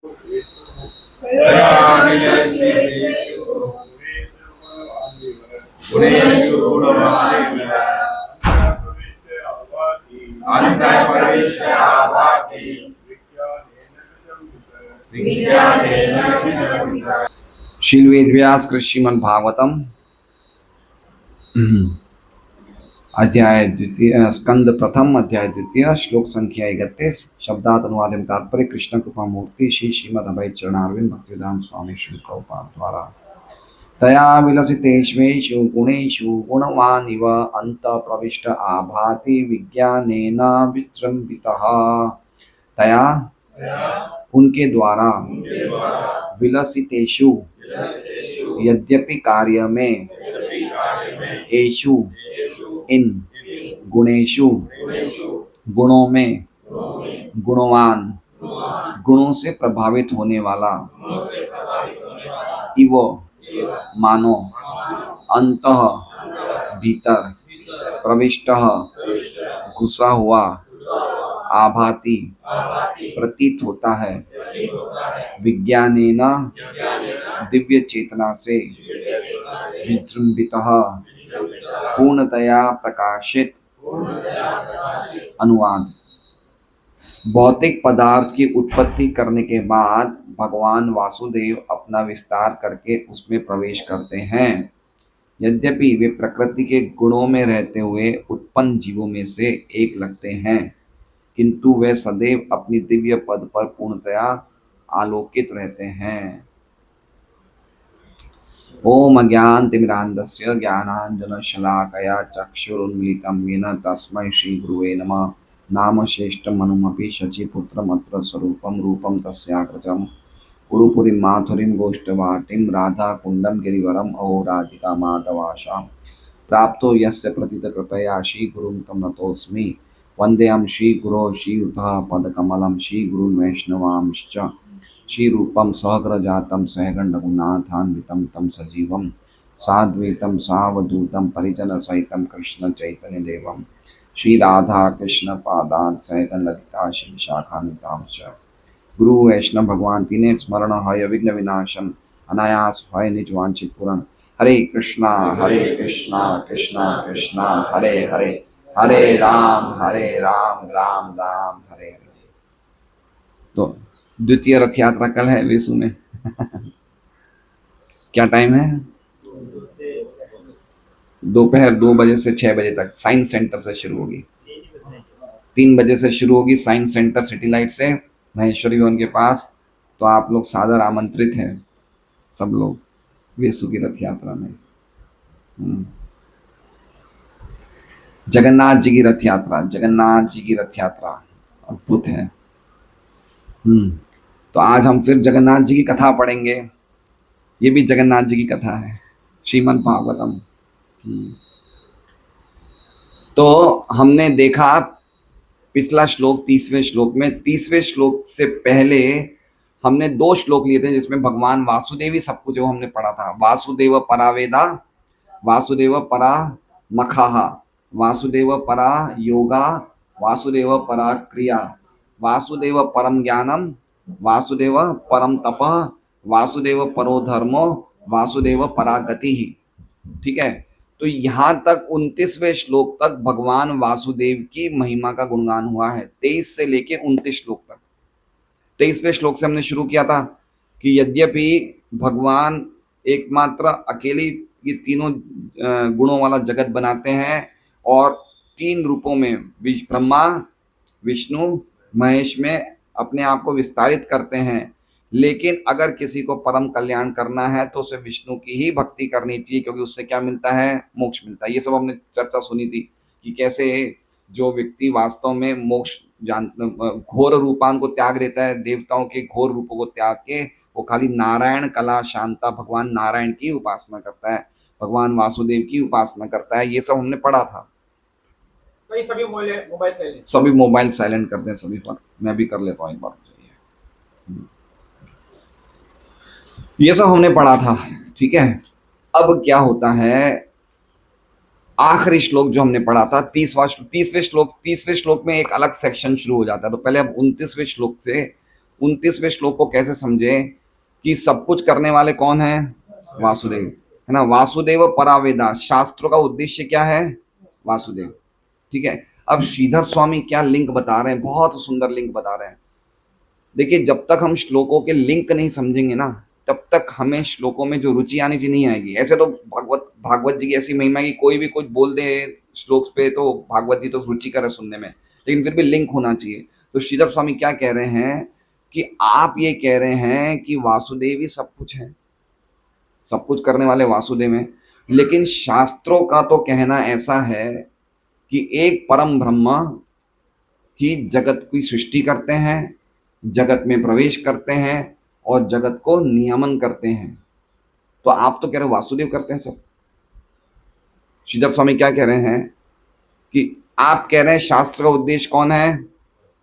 गुणेषु गुणवादिव अन्तःप्रविष्ट आभाति विज्ञानेन विजृम्भितः। श्रील वेद व्यास कृत श्रीमद् भागवतम अध्याय द्वितीय स्कंद प्रथम अध्याय द्वितीय श्लोक संख्या 31 शब्दार्थ अनुवाद एवं तात्पर्य कृष्ण कृपा मूर्ति श्री श्रीमद् अभय चरणारविंद भक्तिवेदांत स्वामी श्री प्रभुपाद द्वारा तया विलसितेष्वेषु गुणेषु गुणवानिव अंतः प्रविष्ट आभाति विज्ञानेन विजृम्भितः। तया उनके द्वारा विलसितेषु यद्यपि कार्य में एषु इन गुणेषु गुणों में गुणवान गुणों से प्रभावित होने वाला इव मानो अंतः भीतर प्रविष्ट घुसा हुआ आभाति प्रतीत होता है विज्ञानेन दिव्य चेतना से विजृंभितः पूर्णतया प्रकाशित। अनुवाद। भौतिक पदार्थ की उत्पत्ति करने के बाद भगवान वासुदेव अपना विस्तार करके उसमें प्रवेश करते हैं। यद्यपि वे प्रकृति के गुणों में रहते हुए उत्पन्न जीवों में से एक लगते हैं, किंतु वे सदैव अपनी दिव्य पद पर पूर्णतया आलोकित रहते हैं। ओम अज्ञानतिमिरान्धस्य ज्ञानाञ्जनशलाकया चक्षुरुन्मीलितं येन तस्मै श्रीगुरुवे नमः। नाम श्रेष्ठमनुमपि शचीपुत्रमत्र स्वरूपं रूपं तस्याग्रजं गुरुपुरीं माथुरीं गोष्ठवाटीं राधाकुण्डं गिरिवरम् अहो राधिका माधवाशां प्राप्तो यस्य प्रतितकृपया श्रीगुरुं तं नतोऽस्मि। वन्देऽहं श्रीगुरो श्रीयुतः पदकमलं श्रीगुरुन् वैष्णवांश्च श्रीरूपं सहग्रजातं सहगणरघुनाथान्वितं तं सजीवं साद्वैतं सावधूतं परिजनसहितं कृष्णचैतन्यदेवं श्रीराधा कृष्णपादान् सहगणललिता श्रीशाखान्वितांश्च। गुरु वैष्णव भगवान तीने स्मरण हय विघ्न विनाशन अनायास हय निज वांछित पूर्ण। हरे कृष्णा कृष्णा कृष्णा हरे हरे हरे राम राम राम हरे हरे। तो द्वितीय रथ यात्रा कल है विश्व में क्या टाइम है? दोपहर 2 बजे से 6 बजे तक साइंस सेंटर से शुरू होगी। 3 बजे से शुरू होगी साइंस सेंटर सिटी लाइट से महेश्वरी भवन के पास। तो आप लोग सादर आमंत्रित हैं सब लोग विश्व की रथ यात्रा में। जगन्नाथ जी की रथ यात्रा, जगन्नाथ जी की रथ यात्रा अद्भुत है। तो आज हम फिर जगन्नाथ जी की कथा पढ़ेंगे। ये भी जगन्नाथ जी की कथा है, श्रीमद् भागवतम। तो हमने देखा पिछला श्लोक 30वें श्लोक में, 30वें श्लोक से पहले हमने 2 श्लोक लिए थे जिसमें भगवान वासुदेव ही सब कुछ जो हमने पढ़ा था। वासुदेव परा वेदा, वासुदेव परा मखाहा, वासुदेव परा योगा, वासुदेव परा क्रिया, वासुदेव परम ज्ञानम, वासुदेव परम तपः, वासुदेव परो धर्मो, वासुदेव परा गति ही। ठीक है, तो यहाँ तक 29वें श्लोक तक भगवान वासुदेव की महिमा का गुणगान हुआ है। 23 से लेके 29 श्लोक तक। 23वें श्लोक से हमने शुरू किया था कि यद्यपि भगवान एकमात्र अकेले ये तीनों गुणों वाला जगत बनाते हैं और 3 रूपों में ब्रह्मा विष्णु महेश में अपने आप को विस्तारित करते हैं, लेकिन अगर किसी को परम कल्याण करना है तो उसे विष्णु की ही भक्ति करनी चाहिए, क्योंकि उससे क्या मिलता है? मोक्ष मिलता है। ये सब हमने चर्चा सुनी थी कि कैसे जो व्यक्ति वास्तव में मोक्ष घोर रूपान को त्याग देता है, देवताओं के घोर रूपों को त्याग के वो खाली नारायण कला शांता भगवान नारायण की उपासना करता है, भगवान वासुदेव की उपासना करता है। ये सब हमने पढ़ा था। तो सभी मोबाइल साइलेंट करते हैं सभी पर। मैं भी कर लेता हूँ एक बार। ये सब हमने पढ़ा था, ठीक है। अब क्या होता है, आखिरी श्लोक जो हमने पढ़ा था 30वें श्लोक में एक अलग सेक्शन शुरू हो जाता है। तो पहले अब 29वें श्लोक से 29वें श्लोक को कैसे समझे कि सब कुछ करने वाले कौन है? वासुदेव, है ना। वासुदेव परावेदा, शास्त्रों का उद्देश्य क्या है? वासुदेव। ठीक है। अब श्रीधर स्वामी क्या लिंक बता रहे हैं, बहुत सुंदर लिंक बता रहे हैं। देखिए, जब तक हम श्लोकों के लिंक नहीं समझेंगे ना, तब तक हमें श्लोकों में जो रुचि आनी चाहिए नहीं आएगी। ऐसे तो भागवत भागवत जी की ऐसी महिमा है कि कोई भी कुछ बोल दे श्लोक पे तो भागवत जी तो रुचिकर है सुनने में, लेकिन फिर भी लिंक होना चाहिए। तो श्रीधर स्वामी क्या कह रहे हैं कि आप ये कह रहे हैं कि वासुदेव ही सब कुछ है, सब कुछ करने वाले वासुदेव हैं, लेकिन शास्त्रों का तो कहना ऐसा है कि एक परम ब्रह्म ही जगत की सृष्टि करते हैं, जगत में प्रवेश करते हैं और जगत को नियमन करते हैं। तो आप तो कह रहे हो वासुदेव करते हैं सब। श्रीधर स्वामी क्या कह रहे हैं कि आप कह रहे हैं शास्त्र का उद्देश्य कौन है?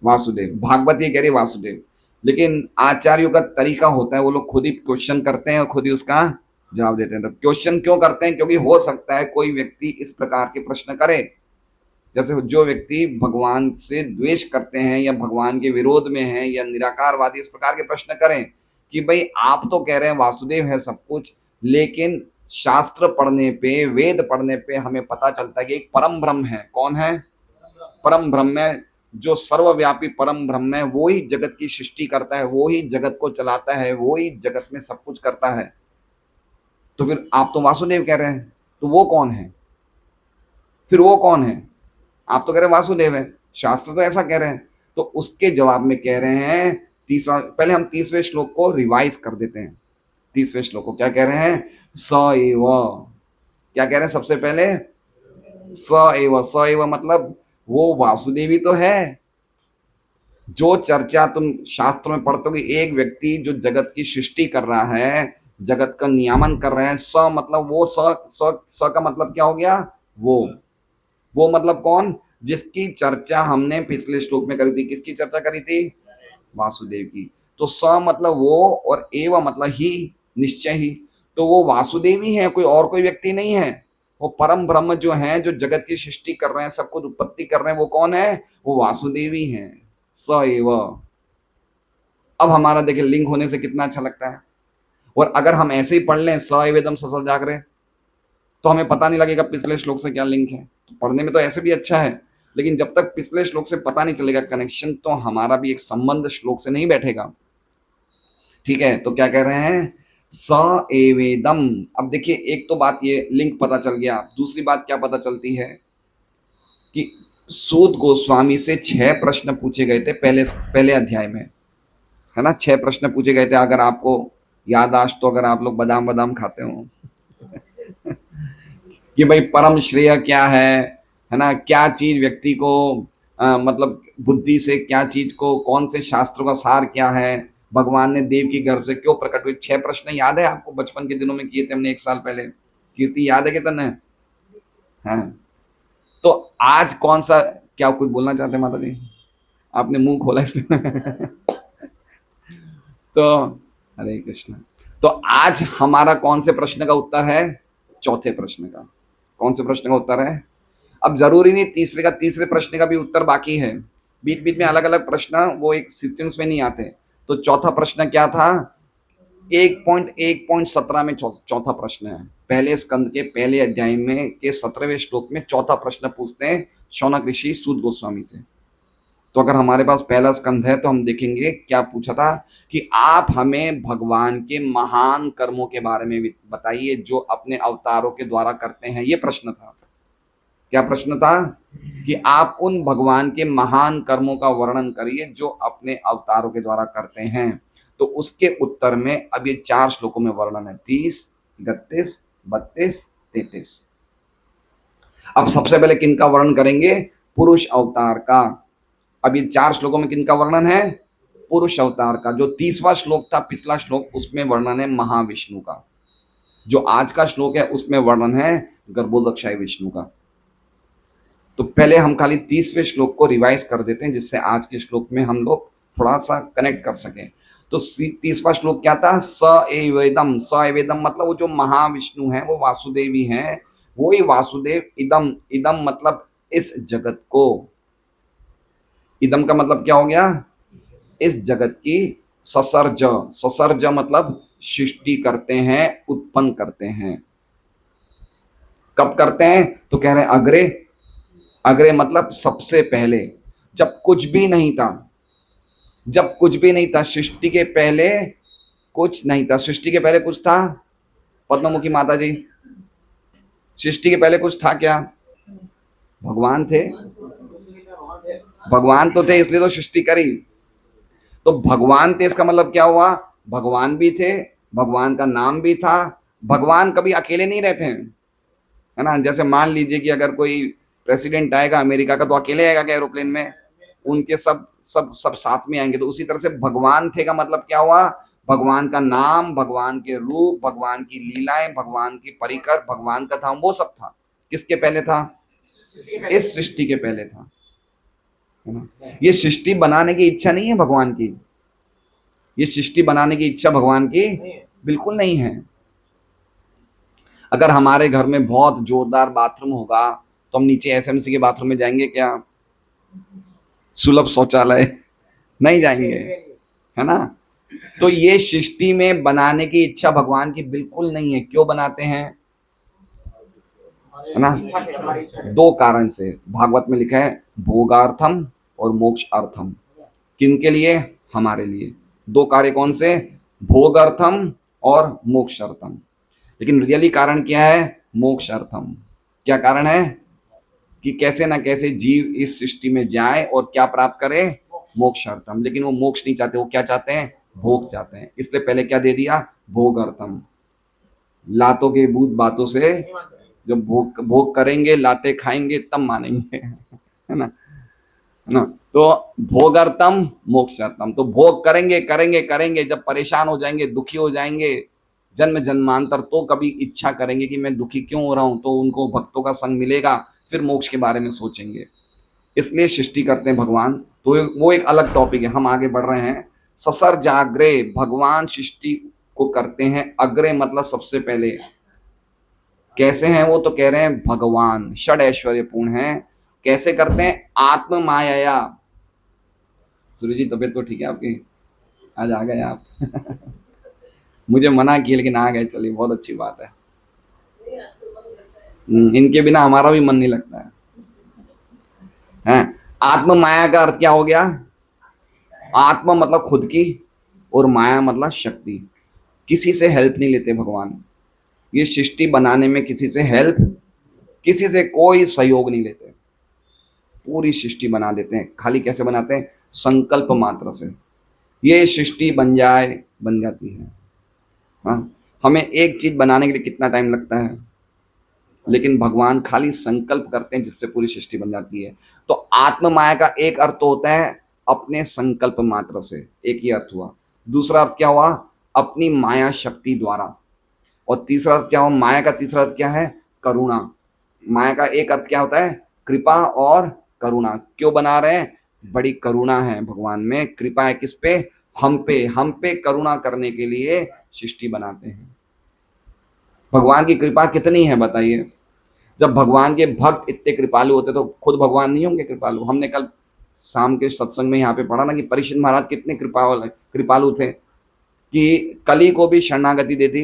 वासुदेव। भागवत ये कह रही है वासुदेव, लेकिन आचार्यों का तरीका होता है वो लोग खुद ही क्वेश्चन करते हैं और खुद ही उसका जवाब देते हैं। तो क्वेश्चन क्यों करते हैं? क्योंकि हो सकता है कोई व्यक्ति इस प्रकार के प्रश्न करे, जैसे जो व्यक्ति भगवान से द्वेष करते हैं या भगवान के विरोध में हैं या निराकारवादी, इस प्रकार के प्रश्न करें कि भाई आप तो कह रहे हैं वासुदेव है सब कुछ, लेकिन शास्त्र पढ़ने पे, वेद पढ़ने पे हमें पता चलता है कि एक परम ब्रह्म है। कौन है? परम ब्रह्म है, जो सर्वव्यापी परम ब्रह्म है, वो ही जगत की सृष्टि करता है, वो ही जगत को चलाता है, वो ही जगत में सब कुछ करता है। तो फिर आप तो वासुदेव कह रहे हैं, तो वो कौन है? फिर वो कौन है? आप तो कह रहे हैं वासुदेव है, शास्त्र तो ऐसा कह रहे हैं। तो उसके जवाब में कह रहे हैं तीसरा, पहले हम 30वें श्लोक को रिवाइज कर देते हैं। 30वें श्लोक को क्या कह रहे हैं? स एव। क्या कह रहे हैं सबसे पहले? स एव। स एव मतलब वो वासुदेवी तो है। जो चर्चा तुम शास्त्रों में पढ़ते हो कि एक व्यक्ति जो जगत की सृष्टि कर रहा है, जगत का नियमन कर रहा है, स मतलब वो, स का मतलब क्या हो गया? वो मतलब कौन? जिसकी चर्चा हमने पिछले श्लोक में करी थी। किसकी चर्चा करी थी? वासुदेव की। तो स मतलब वो और एव मतलब ही, निश्चय ही। तो वो वासुदेव ही है, कोई और कोई व्यक्ति नहीं है। वो परम ब्रह्म जो है, जो जगत की सृष्टि कर रहे हैं, सब कुछ उत्पत्ति कर रहे हैं, वो कौन है? वो वासुदेव ही है। स एव। अब हमारा देखिए लिंक होने से कितना अच्छा लगता है। और अगर हम ऐसे ही पढ़ लें स एवेदम ससल जागरे, तो हमें पता नहीं लगेगा पिछले श्लोक से क्या लिंक है। तो पढ़ने में तो ऐसे भी अच्छा है, लेकिन जब तक पिछले श्लोक से पता नहीं चलेगा कनेक्शन, तो हमारा भी एक संबंध श्लोक से नहीं बैठेगा। ठीक है। तो क्या कह रहे हैं? स एवेदम। अब देखिए, एक तो बात ये लिंक पता चल गया, दूसरी बात क्या पता चलती है कि सूत गोस्वामी से 6 प्रश्न पूछे गए थे पहले अध्याय में, है ना। 6 प्रश्न पूछे गए थे। अगर आपको याददाश्त, तो अगर आप लोग बादाम बादाम खाते हो कि भाई परम श्रेय क्या है ना, क्या चीज व्यक्ति को मतलब बुद्धि से, क्या चीज को, कौन से शास्त्रों का सार क्या है, भगवान ने देव की गर्भ से क्यों प्रकट हुए। 6 प्रश्न याद है आपको? बचपन के दिनों में किए थे हमने 1 साल पहले। कीर्ति याद है कि तने? हाँ। तो आज कौन सा, क्या कुछ बोलना चाहते हैं माता जी? आपने मुंह खोला इसलिए तो हरे कृष्ण। तो आज हमारा कौन से प्रश्न का उत्तर है? चौथे प्रश्न का। कौन से प्रश्न का उत्तर है? अब जरूरी नहीं तीसरे का, तीसरे प्रश्न का भी उत्तर बाकी है। बीच बीच में अलग अलग प्रश्न, वो एक सीक्वेंस में नहीं आते। तो चौथा प्रश्न क्या था? 1.1.17 में चौथा प्रश्न है। पहले स्कंद के पहले अध्याय में के 17वें श्लोक में चौथा प्रश्न पूछते हैं शौनक ऋषि सूत गोस्वामी से। तो अगर हमारे पास पहला स्कंद है तो हम देखेंगे क्या पूछा था कि आप हमें भगवान के महान कर्मों के बारे में बताइए जो अपने अवतारों के द्वारा करते हैं। ये प्रश्न था। क्या प्रश्न था? कि आप उन भगवान के महान कर्मों का वर्णन करिए जो अपने अवतारों के द्वारा करते हैं। तो उसके उत्तर में अब ये 4 श्लोकों में वर्णन है, 30, 31, 32, 33। अब सबसे पहले किनका वर्णन करेंगे? पुरुष अवतार का। अब ये 4 श्लोकों में किनका वर्णन है? पुरुष अवतार का। जो 30वां श्लोक था पिछला श्लोक, उसमें वर्णन है महाविष्णु का। जो आज का श्लोक है उसमें वर्णन है गर्भोदक्षाय विष्णु का। तो पहले हम खाली 30वें श्लोक को रिवाइज कर देते हैं, जिससे आज के श्लोक में हम लोग थोड़ा सा कनेक्ट कर सकें। तो 30वां श्लोक क्या था? स एवेदम। स एवेदम मतलब वो जो महाविष्णु है वो वासुदेवी हैं, वो ही वासुदेव। इदम, इदम मतलब इस जगत को। इदम का मतलब क्या हो गया? इस जगत की ससर्ज, ससर्ज मतलब सृष्टि करते हैं, उत्पन्न करते हैं। कब करते हैं? तो कह रहे हैं अग्रे, अग्रे मतलब सबसे पहले, जब कुछ भी नहीं था, जब कुछ भी नहीं था, सृष्टि के पहले कुछ नहीं था। सृष्टि के पहले कुछ था? पद्ममुखी माता जी, सृष्टि के पहले कुछ था क्या? भगवान थे, भगवान तो थे, इसलिए तो सृष्टि करी। तो भगवान थे इसका मतलब क्या हुआ? भगवान भी थे, भगवान का नाम भी था। भगवान कभी अकेले नहीं रहते हैं, है ना। जैसे मान लीजिए कि अगर कोई प्रेसिडेंट आएगा अमेरिका का, तो अकेले आएगा क्या एरोप्लेन में? उनके सब सब सब साथ में आएंगे। तो उसी तरह से भगवान थे का मतलब क्या हुआ? भगवान का नाम, भगवान के रूप, भगवान की लीलाएं, भगवान की परिकर, भगवान का धाम, वो सब था। किसके पहले था? इस सृष्टि के पहले था, है ना। ये सृष्टि बनाने की इच्छा नहीं है भगवान की, ये सृष्टि बनाने की इच्छा भगवान की बिल्कुल नहीं है। अगर हमारे घर में बहुत जोरदार बाथरूम होगा, तो हम नीचे एसएमसी के बाथरूम में जाएंगे क्या? सुलभ शौचालय नहीं जाएंगे, है ना। तो ये सृष्टि में बनाने की इच्छा भगवान की बिल्कुल नहीं है। क्यों बनाते हैं? है ना, दो कारण से। भागवत में लिखा है भोगार्थम और मोक्षार्थम। किनके लिए? हमारे लिए। दो कार्य कौन से? भोगार्थम और मोक्षार्थम। लेकिन रियली कारण क्या है? मोक्षार्थम। क्या कारण है? कि कैसे ना कैसे जीव इस सृष्टि में जाए और क्या प्राप्त करे? मोक्षार्थम। लेकिन वो मोक्ष नहीं चाहते, वो क्या चाहते हैं? भोग चाहते हैं। इसलिए पहले क्या दे दिया? भोगार्थम। लातों के भूत बातों से जब भोग भोग करेंगे, लाते खाएंगे, तब मानेंगे, है ना, है ना। तो भोगार्थम मोक्षार्थम। तो भोग करेंगे करेंगे करेंगे, जब परेशान हो जाएंगे, दुखी हो जाएंगे, जन्म जन्मांतर, तो कभी इच्छा करेंगे कि मैं दुखी क्यों हो रहा हूं, तो उनको भक्तों का संग मिलेगा, फिर मोक्ष के बारे में सोचेंगे। इसलिए सृष्टि करते हैं भगवान। तो वो एक अलग टॉपिक है, हम आगे बढ़ रहे हैं। ससर जाग्रे, भगवान सृष्टि को करते हैं। अग्रे मतलब सबसे पहले। कैसे हैं वो? तो कह रहे हैं भगवान षड ऐश्वर्य पूर्ण है। कैसे करते हैं? आत्म माया। सूर्य जी तबीयत तो ठीक है आपकी? आज आ गए आप मुझे मना किया लेकिन आ गए, चलिए बहुत अच्छी बात है। इनके बिना हमारा भी मन नहीं लगता है। आत्म माया का अर्थ क्या हो गया? आत्मा मतलब खुद की, और माया मतलब शक्ति। किसी से हेल्प नहीं लेते भगवान। ये सृष्टि बनाने में किसी से हेल्प, किसी से कोई सहयोग नहीं लेते, पूरी सृष्टि बना देते हैं। खाली कैसे बनाते हैं? संकल्प मात्र से ये सृष्टि बन जाए, बन जाती है। हाँ, हमें एक चीज बनाने के लिए कितना टाइम लगता है, लेकिन भगवान खाली संकल्प करते हैं जिससे पूरी सृष्टि बन जाती है। तो आत्म माया का एक अर्थ होता है अपने संकल्प मात्र से, एक ही अर्थ हुआ। दूसरा अर्थ क्या हुआ? अपनी माया शक्ति द्वारा। और तीसरा अर्थ क्या हुआ? माया का तीसरा अर्थ क्या है? करुणा। माया का एक अर्थ क्या होता है? कृपा और करुणा। क्यों बना रहे हैं? बड़ी करुणा है भगवान में, कृपा है किस पे? हम पे। हम पे करुणा करने के लिए सृष्टि बनाते हैं। भगवान की कृपा कितनी है बताइए। जब भगवान के भक्त इतने कृपालु होते तो खुद भगवान नहीं होंगे कृपालु? हमने कल शाम के सत्संग में यहाँ पे पढ़ा ना कि परीक्षित महाराज कितने कृपालु थे, कि कली को भी शरणागति देती,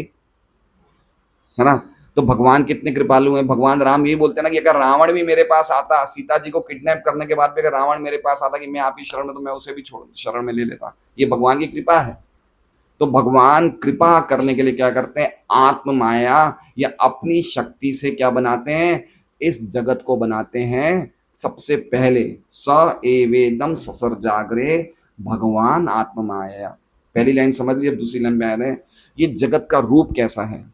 है ना। तो भगवान कितने कृपालु हैं। भगवान राम यही बोलते हैं ना कि अगर रावण भी मेरे पास आता, सीता जी को किडनैप करने के बाद भी अगर रावण मेरे पास आता कि मैं आपकी शरण में, तो मैं उसे भी छोड़ शरण में ले लेता। ये भगवान की कृपा है। तो भगवान कृपा करने के लिए क्या करते हैं? आत्म माया या अपनी शक्ति से क्या बनाते हैं? इस जगत को बनाते हैं। सबसे पहले स एवेदम ससर जागरे भगवान आत्म माया। पहली लाइन समझ लीजिए, दूसरी लाइन में आ रहे हैं ये जगत का रूप कैसा है।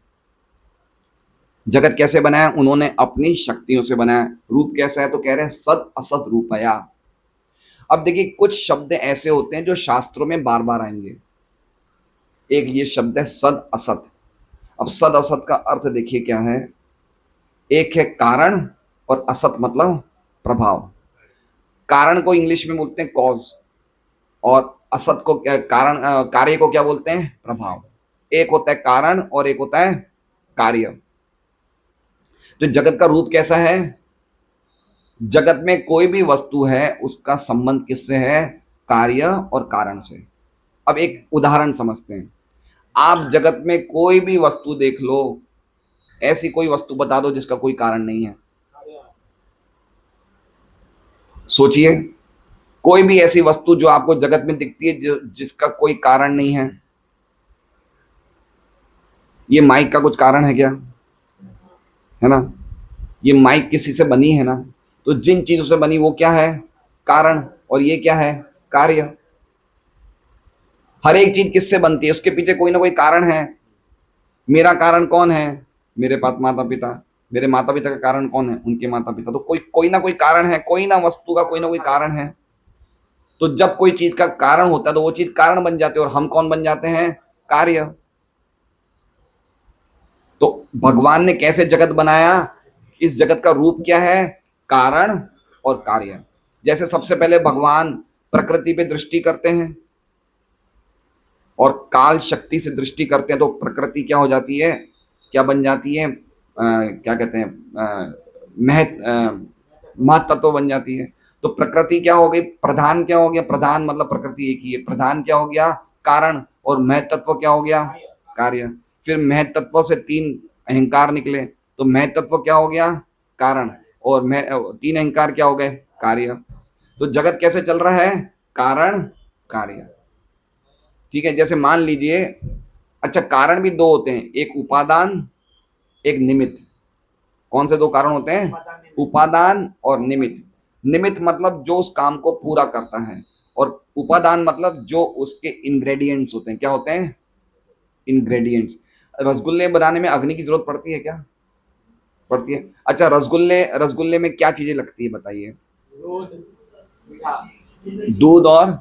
जगत कैसे बनाया? उन्होंने अपनी शक्तियों से बनाया। रूप कैसा है? तो कह रहे हैं सद असत रूपया। अब देखिए कुछ शब्द ऐसे होते हैं जो शास्त्रों में बार बार आएंगे। एक ये शब्द है सद असत। अब सद असत का अर्थ देखिए क्या है। एक है कारण, और असत मतलब प्रभाव। कारण को इंग्लिश में बोलते हैं कॉज, और असत को कारण कार्य को क्या बोलते हैं? प्रभाव। एक होता है कारण और एक होता है कार्य। तो जगत का रूप कैसा है? जगत में कोई भी वस्तु है उसका संबंध किससे है? कार्य और कारण से। अब एक उदाहरण समझते हैं। आप जगत में कोई भी वस्तु देख लो, ऐसी कोई वस्तु बता दो जिसका कोई कारण नहीं है। सोचिए, कोई भी ऐसी वस्तु जो आपको जगत में दिखती है जिसका कोई कारण नहीं है। ये माइक का कुछ कारण है क्या? है ना? ये माइक किसी से बनी है ना? तो जिन चीजों से बनी वो क्या है? कारण। और ये क्या है? कार्य। हर एक चीज किससे बनती है? उसके पीछे कोई ना कोई कारण है। मेरा कारण कौन है? मेरे पास माता पिता। मेरे माता पिता का कारण कौन है? उनके माता पिता। तो कोई ना कोई कारण है, कोई ना वस्तु का कोई ना कोई कारण है। तो जब कोई चीज का कारण होता है तो वो चीज कारण बन जाती है, और हम कौन बन जाते हैं? कार्य। तो भगवान ने कैसे जगत बनाया? इस जगत का रूप क्या है? कारण और कार्य। जैसे सबसे पहले भगवान प्रकृति पे दृष्टि करते हैं और काल शक्ति से दृष्टि करते हैं, तो प्रकृति क्या हो जाती है? क्या बन जाती है? क्या कहते हैं? महतत्व बन जाती है। तो प्रकृति क्या हो गई? प्रधान क्या हो गया? प्रधान मतलब प्रकृति एक ही है। प्रधान क्या हो गया? कारण। और महतत्व क्या हो गया? कार्य। फिर महतत्व से तीन अहंकार निकले, तो महतत्व क्या हो गया? कारण। और तीन अहंकार क्या हो गए? कार्य। तो जगत कैसे चल रहा है? कारण कार्य। ठीक है, जैसे मान लीजिए, अच्छा कारण भी दो होते हैं, एक उपादान, एक निमित्त। कौन से दो कारण होते हैं? उपादान और निमित्त। निमित्त मतलब जो उस काम को पूरा करता है, और उपादान मतलब जो उसके इंग्रेडिएंट्स होते हैं। क्या होते हैं? इंग्रेडिएंट्स। रसगुल्ले बनाने में अग्नि की जरूरत पड़ती है क्या? पड़ती है। अच्छा, रसगुल्ले में क्या चीजें लगती है बताइए? दूध और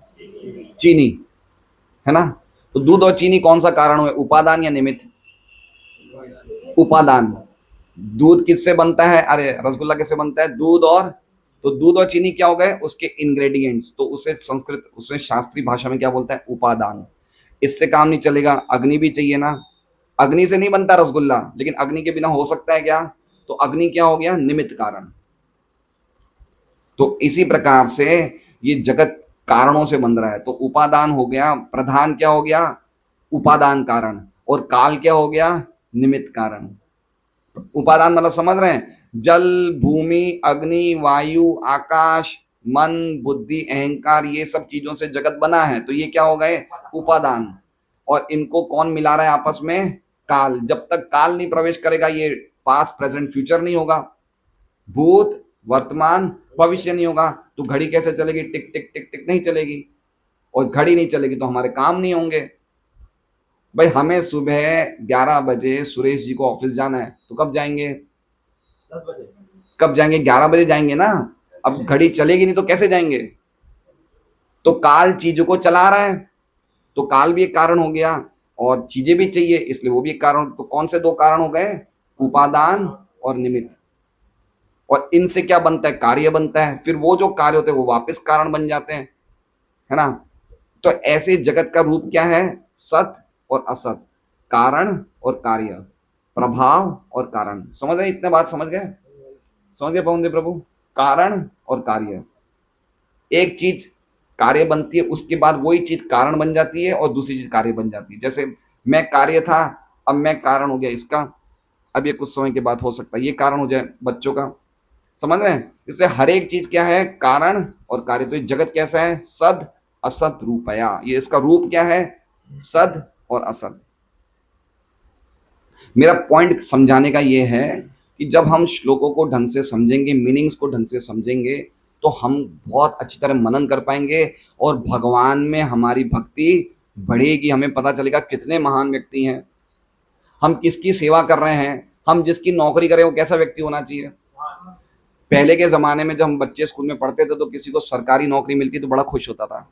चीनी, है ना? तो दूध और चीनी कौन सा कारण है? उपादान या निमित्त? उपादान। दूध किससे बनता है? अरे रसगुल्ला किससे बनता है? दूध और, तो दूध और चीनी क्या हो गए? उसके इंग्रेडिएंट्स। तो उसे संस्कृत, उसमें शास्त्रीय भाषा में क्या बोलता है? उपादान। इससे काम नहीं चलेगा, अग्नि भी चाहिए ना। अग्नि से नहीं बनता रसगुल्ला, लेकिन अग्नि के बिना हो सकता है क्या? तो अग्नि क्या हो गया? निमित्त कारण। तो इसी प्रकार से ये जगत कारणों से बन रहा है। तो उपादान हो गया, प्रधान क्या हो गया? उपादान कारण। और काल क्या हो गया? निमित्त कारण। उपादान मतलब समझ रहे हैं? जल, भूमि, अग्नि, वायु, आकाश, मन, बुद्धि, अहंकार, ये सब चीजों से जगत बना है। तो ये क्या हो गए? उपादान। और इनको कौन मिला रहा है आपस में? काल। जब तक काल नहीं प्रवेश करेगा, ये पास्ट प्रेजेंट फ्यूचर नहीं होगा, भूत वर्तमान भविष्य नहीं होगा। तो घड़ी कैसे चलेगी? टिक टिक टिक टिक नहीं चलेगी। और घड़ी नहीं चलेगी तो हमारे काम नहीं होंगे। भाई हमें सुबह 11 बजे सुरेश जी को ऑफिस जाना है, तो कब जाएंगे? 10 बजे। कब जाएंगे? 11 बजे जाएंगे ना। अब घड़ी चलेगी नहीं तो कैसे जाएंगे? तो काल चीजों को चला रहा है, तो काल भी एक कारण हो गया, और चीजें भी चाहिए इसलिए वो भी एक कारण। तो कौन से दो कारण हो गए? उपादान और निमित्त। और इनसे क्या बनता है? कार्य बनता है। फिर वो जो कार्य होते हैं वो वापस कारण बन जाते हैं, है ना? तो ऐसे जगत का रूप क्या है? सत और असत, कारण और कार्य, प्रभाव और कारण। समझ रहे? इतने बात समझ गए? समझ गए पवन देव प्रभु? कारण और कार्य। एक चीज कार्य बनती है, उसके बाद वही चीज कारण बन जाती है, और दूसरी चीज कार्य बन जाती है। जैसे मैं कार्य था, अब मैं कारण हो गया इसका। अब ये कुछ समय के बाद हो सकता है ये कारण हो जाए बच्चों का। समझ रहे हैं? इसलिए हर एक चीज क्या है? कारण और कार्य। तो ये जगत कैसा है? सद असत रूपया। ये इसका रूप क्या है? सद और असत। मेरा पॉइंट समझाने का ये है कि जब हम श्लोकों को ढंग से समझेंगे, मीनिंग्स को ढंग से समझेंगे, तो हम बहुत अच्छी तरह मनन कर पाएंगे, और भगवान में हमारी भक्ति बढ़ेगी। हमें पता चलेगा कितने महान व्यक्ति हैं, हम किसकी सेवा कर रहे हैं, हम जिसकी नौकरी करें वो कैसा व्यक्ति होना चाहिए। पहले के ज़माने में जब हम बच्चे स्कूल में पढ़ते थे तो किसी को सरकारी नौकरी मिलती तो बड़ा खुश होता था।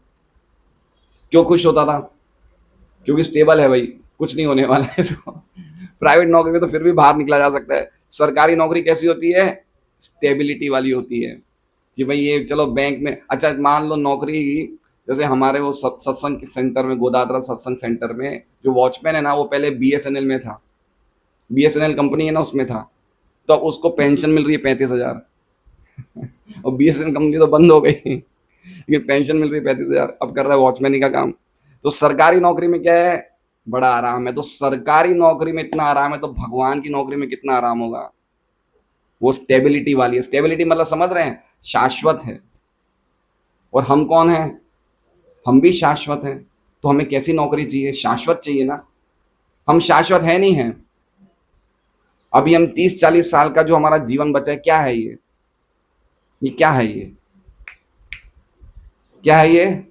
क्यों खुश होता था? क्योंकि स्टेबल है भाई, कुछ नहीं होने वाला है। तो प्राइवेट नौकरी में तो फिर भी बाहर निकला जा सकता है। सरकारी नौकरी कैसी होती है? स्टेबिलिटी वाली होती है, कि भाई ये चलो बैंक में। अच्छा मान लो नौकरी, जैसे हमारे वो सत्संग सेंटर में, गोदादरा सत्संग सेंटर में जो वॉचमैन है ना, वो पहले बीएसएनएल में था। बीएसएनएल कंपनी है ना, उसमें था। तो अब उसको पेंशन मिल रही है 35,000। और बीएसएनएल कंपनी तो बंद हो गई, लेकिन पेंशन मिल रही है 35,000। अब कर रहा है वॉचमैनी का काम। तो सरकारी नौकरी में क्या है, बड़ा आराम है। तो सरकारी नौकरी में इतना आराम है तो भगवान की नौकरी में कितना आराम होगा। वो स्टेबिलिटी वाली है। स्टेबिलिटी मतलब समझ रहे हैं, शाश्वत है। और हम कौन हैं, हम भी शाश्वत हैं। तो हमें कैसी नौकरी चाहिए, शाश्वत चाहिए ना। हम शाश्वत है नहीं हैं। अभी हम 30-40 साल का जो हमारा जीवन बचा है, क्या है ये क्या है, ये क्या है, ये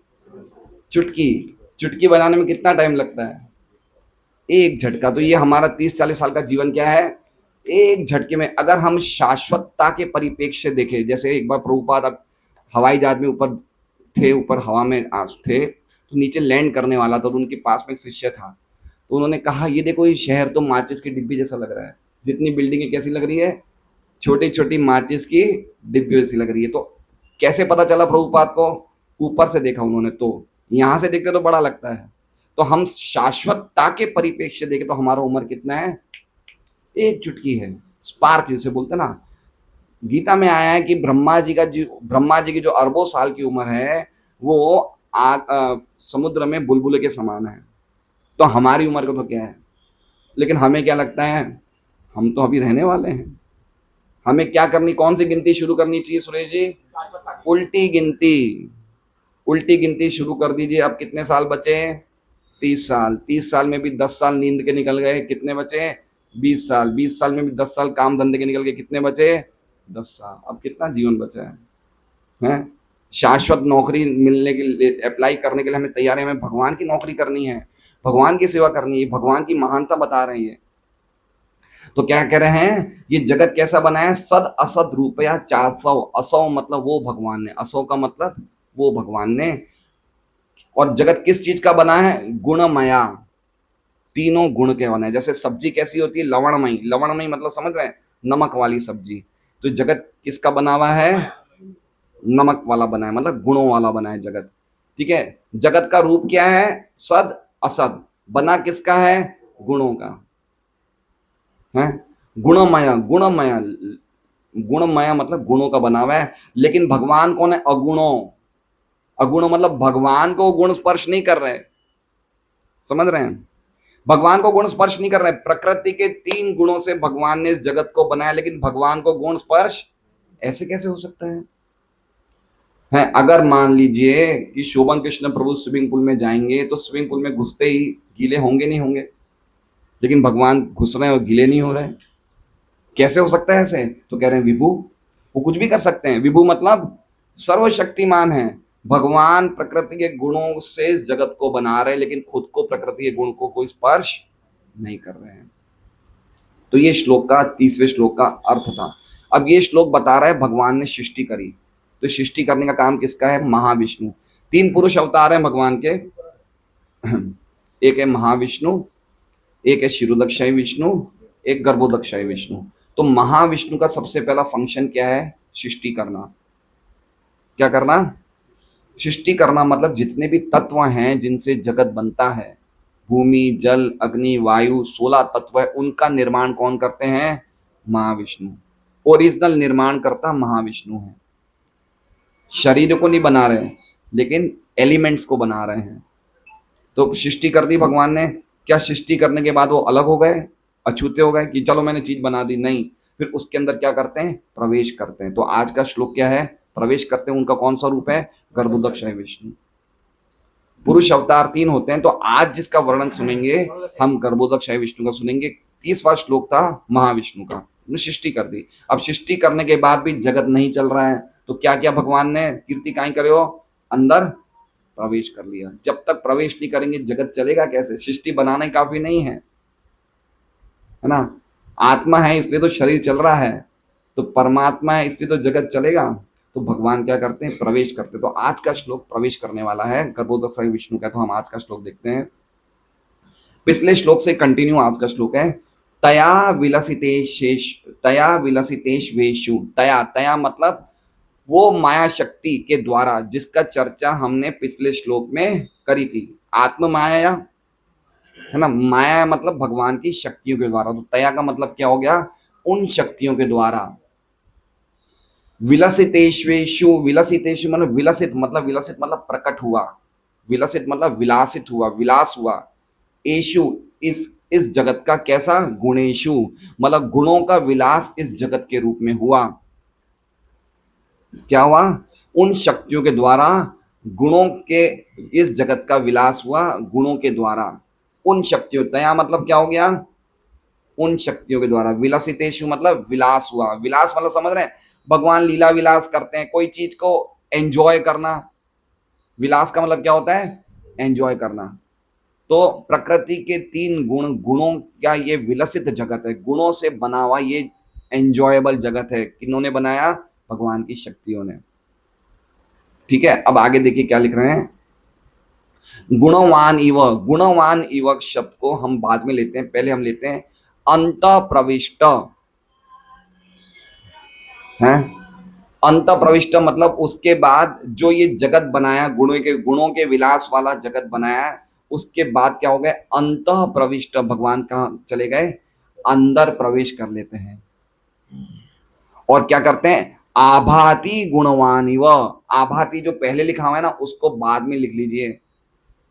चुटकी। चुटकी बनाने में कितना टाइम लगता है, एक झटका। तो ये हमारा 30-40 साल का जीवन क्या है, एक झटके में। अगर हम शाश्वतता के परिप्रेक्ष्य से देखें, जैसे एक बार प्रभुपाद अब हवाई जहाज में ऊपर थे, ऊपर हवा में थे, तो नीचे लैंड करने वाला था, तो उनके पास में एक शिष्य था। तो उन्होंने कहा, ये देखो ये शहर तो माचिस की डिब्बी जैसा लग रहा है। जितनी बिल्डिंगें कैसी लग रही है, छोटी छोटी माचिस की डिब्बी जैसी लग रही है। तो कैसे पता चला प्रभुपाद को, ऊपर से देखा उन्होंने, तो यहाँ से देखते तो बड़ा लगता है। तो हम शाश्वतता के परिप्रेक्ष्य देखें तो हमारा उम्र कितना है, एक चुटकी है। स्पार्क जिसे बोलते हैं ना, गीता में आया है कि ब्रह्मा जी की जो अरबों साल की उम्र है, वो समुद्र में बुलबुले के समान है। तो हमारी उम्र का तो क्या है। लेकिन हमें क्या लगता है, हम तो अभी रहने वाले हैं। हमें क्या करनी, कौन सी गिनती शुरू करनी चाहिए सुरेश जी, शाश्वत आगे। उल्टी गिनती। उल्टी गिनती शुरू कर दीजिए। अब कितने साल बचे हैं, 30 साल। 30 साल में भी 10 साल नींद के निकल गए, कितने बचे, 20 साल। 20 साल में भी 10 साल काम धंधे के निकल गए, कितने बचे, 10 साल। अब कितना जीवन बचा है, हैं। शाश्वत नौकरी मिलने के लिए, अप्लाई करने के लिए हमें तैयार है। हमें भगवान की नौकरी करनी है, भगवान की सेवा करनी है, भगवान की महानता बता रही है। तो क्या कह रहे हैं, ये जगत कैसा बना है, सद असद रूपया 400। असौ मतलब वो भगवान ने, असौ का मतलब वो भगवान ने। और जगत किस चीज का बना है, गुणमया, तीनों गुण के बना है। जैसे सब्जी कैसी होती है, लवणमयी। लवणमयी मतलब समझ रहे हैं, नमक वाली सब्जी। तो जगत किसका बना हुआ है, नमक वाला बना है, मतलब गुणों वाला बना है जगत। ठीक है। जगत का रूप क्या है, सद असद। बना किसका है, गुणों का है। गुणमय, गुणमय, गुणमय मतलब गुणों का बना हुआ है। लेकिन भगवान कौन है, अगुणों। अगुण मतलब भगवान को गुण स्पर्श नहीं कर रहे, समझ रहे हैं। भगवान को गुण स्पर्श नहीं कर रहे। प्रकृति के 3 गुणों से भगवान ने इस जगत को बनाया, लेकिन भगवान को गुण स्पर्श ऐसे कैसे हो सकता है। अगर मान लीजिए कि शोभन कृष्ण प्रभु स्विमिंग पूल में जाएंगे, तो स्विमिंग पूल में घुसते ही गीले होंगे नहीं होंगे, लेकिन भगवान घुस रहे हैं और गीले नहीं हो रहे। कैसे हो सकता है ऐसे, तो कह रहे हैं विभु, वो कुछ भी कर सकते हैं। विभु मतलब सर्वशक्तिमान है। भगवान प्रकृति के गुणों से इस जगत को बना रहे, लेकिन खुद को, प्रकृति के गुण को कोई स्पर्श नहीं कर रहे हैं। तो ये श्लोक का 30वें श्लोक का अर्थ था। अब ये श्लोक बता रहा है भगवान ने सृष्टि करी, तो सृष्टि करने का काम किसका है, महाविष्णु। 3 पुरुष अवतार हैं भगवान के, एक है महाविष्णु, एक है शिरोदक्षाई विष्णु, एक गर्भोदक्षाई विष्णु। तो महाविष्णु का सबसे पहला फंक्शन क्या है, सृष्टि करना। क्या करना, सृष्टि करना। मतलब जितने भी तत्व हैं जिनसे जगत बनता है, भूमि जल अग्नि वायु, 16 तत्व है, उनका निर्माण कौन करते हैं, महाविष्णु। ओरिजिनल निर्माण करता महाविष्णु है। शरीर को नहीं बना रहे, लेकिन एलिमेंट्स को बना रहे हैं। तो सृष्टि कर दी भगवान ने। क्या सृष्टि करने के बाद वो अलग हो गए, अछूते हो गए कि चलो मैंने चीज बना दी, नहीं। फिर उसके अंदर क्या करते हैं, प्रवेश करते हैं। तो आज का श्लोक क्या है, प्रवेश करते हैं। उनका कौन सा रूप है, गर्भोदक्षाय विष्णु। पुरुष अवतार 3 होते हैं। तो आज जिसका वर्णन सुनेंगे हम, गर्भोदक्षाय विष्णु का सुनेंगे। 30वां श्लोक था महाविष्णु का, उन्होंने सृष्टि कर दी। अब सृष्टि करने के बाद भी जगत नहीं चल रहा है, तो क्या क्या भगवान ने कीर्ति काई करे हो, अंदर प्रवेश कर लिया। जब तक प्रवेश नहीं करेंगे जगत चलेगा कैसे। सृष्टि बनाना ही काफी नहीं है ना। आत्मा है इसलिए तो शरीर चल रहा है, तो परमात्मा है इसलिए तो जगत चलेगा। तो भगवान क्या करते हैं, प्रवेश करते हैं। तो आज का श्लोक प्रवेश करने वाला है, गर्भोदक्षाय विष्णु का। तो हम आज का श्लोक देखते हैं। पिछले श्लोक से कंटिन्यू आज का श्लोक है। तया विलसितेश वेशु। तया, तया मतलब वो माया शक्ति के द्वारा जिसका चर्चा हमने पिछले श्लोक में करी थी। आत्म माया है ना, माया मतलब भगवान की शक्तियों के द्वारा। तो तया का मतलब क्या हो गया, उन शक्तियों के द्वारा। विलसितेश्वेशु, विलसितेशु मतलब विलसित मतलब प्रकट हुआ। विलसित मतलब विलासित हुआ, विलास हुआ। एषु इस जगत का कैसा, गुणेशु मतलब गुणों का विलास इस जगत के रूप में हुआ। क्या हुआ, उन शक्तियों के द्वारा गुणों के इस जगत का विलास हुआ, गुणों के द्वारा उन शक्तियों, तया मतलब क्या हो गया, उन शक्तियों के द्वारा। विलसितेषु मतलब विलास हुआ, विलास मतलब समझ रहे हैं, भगवान लीला विलास करते हैं, कोई चीज को एंजॉय करना। विलास का मतलब क्या होता है, एंजॉय करना। तो प्रकृति के तीन गुण, गुणों का ये विलसित जगत है, गुणों से बना हुआ ये एंजॉयबल जगत है। किन्होंने बनाया, भगवान की शक्तियों ने। ठीक है, अब आगे देखिए क्या लिख रहे हैं। गुणवान इव, गुणवान इव शब्द को हम बाद में लेते हैं, पहले हम लेते हैं अंत प्रविष्ट है। अंत प्रविष्ट मतलब उसके बाद जो ये जगत बनाया, गुणों के विलास वाला जगत बनाया, उसके बाद क्या हो गए, अंत प्रविष्ट, भगवान कहाँ चले गए, अंदर प्रवेश कर लेते हैं। और क्या करते हैं, आभाति गुणवान इव, आभाति जो पहले लिखा हुआ है ना उसको बाद में लिख लीजिए,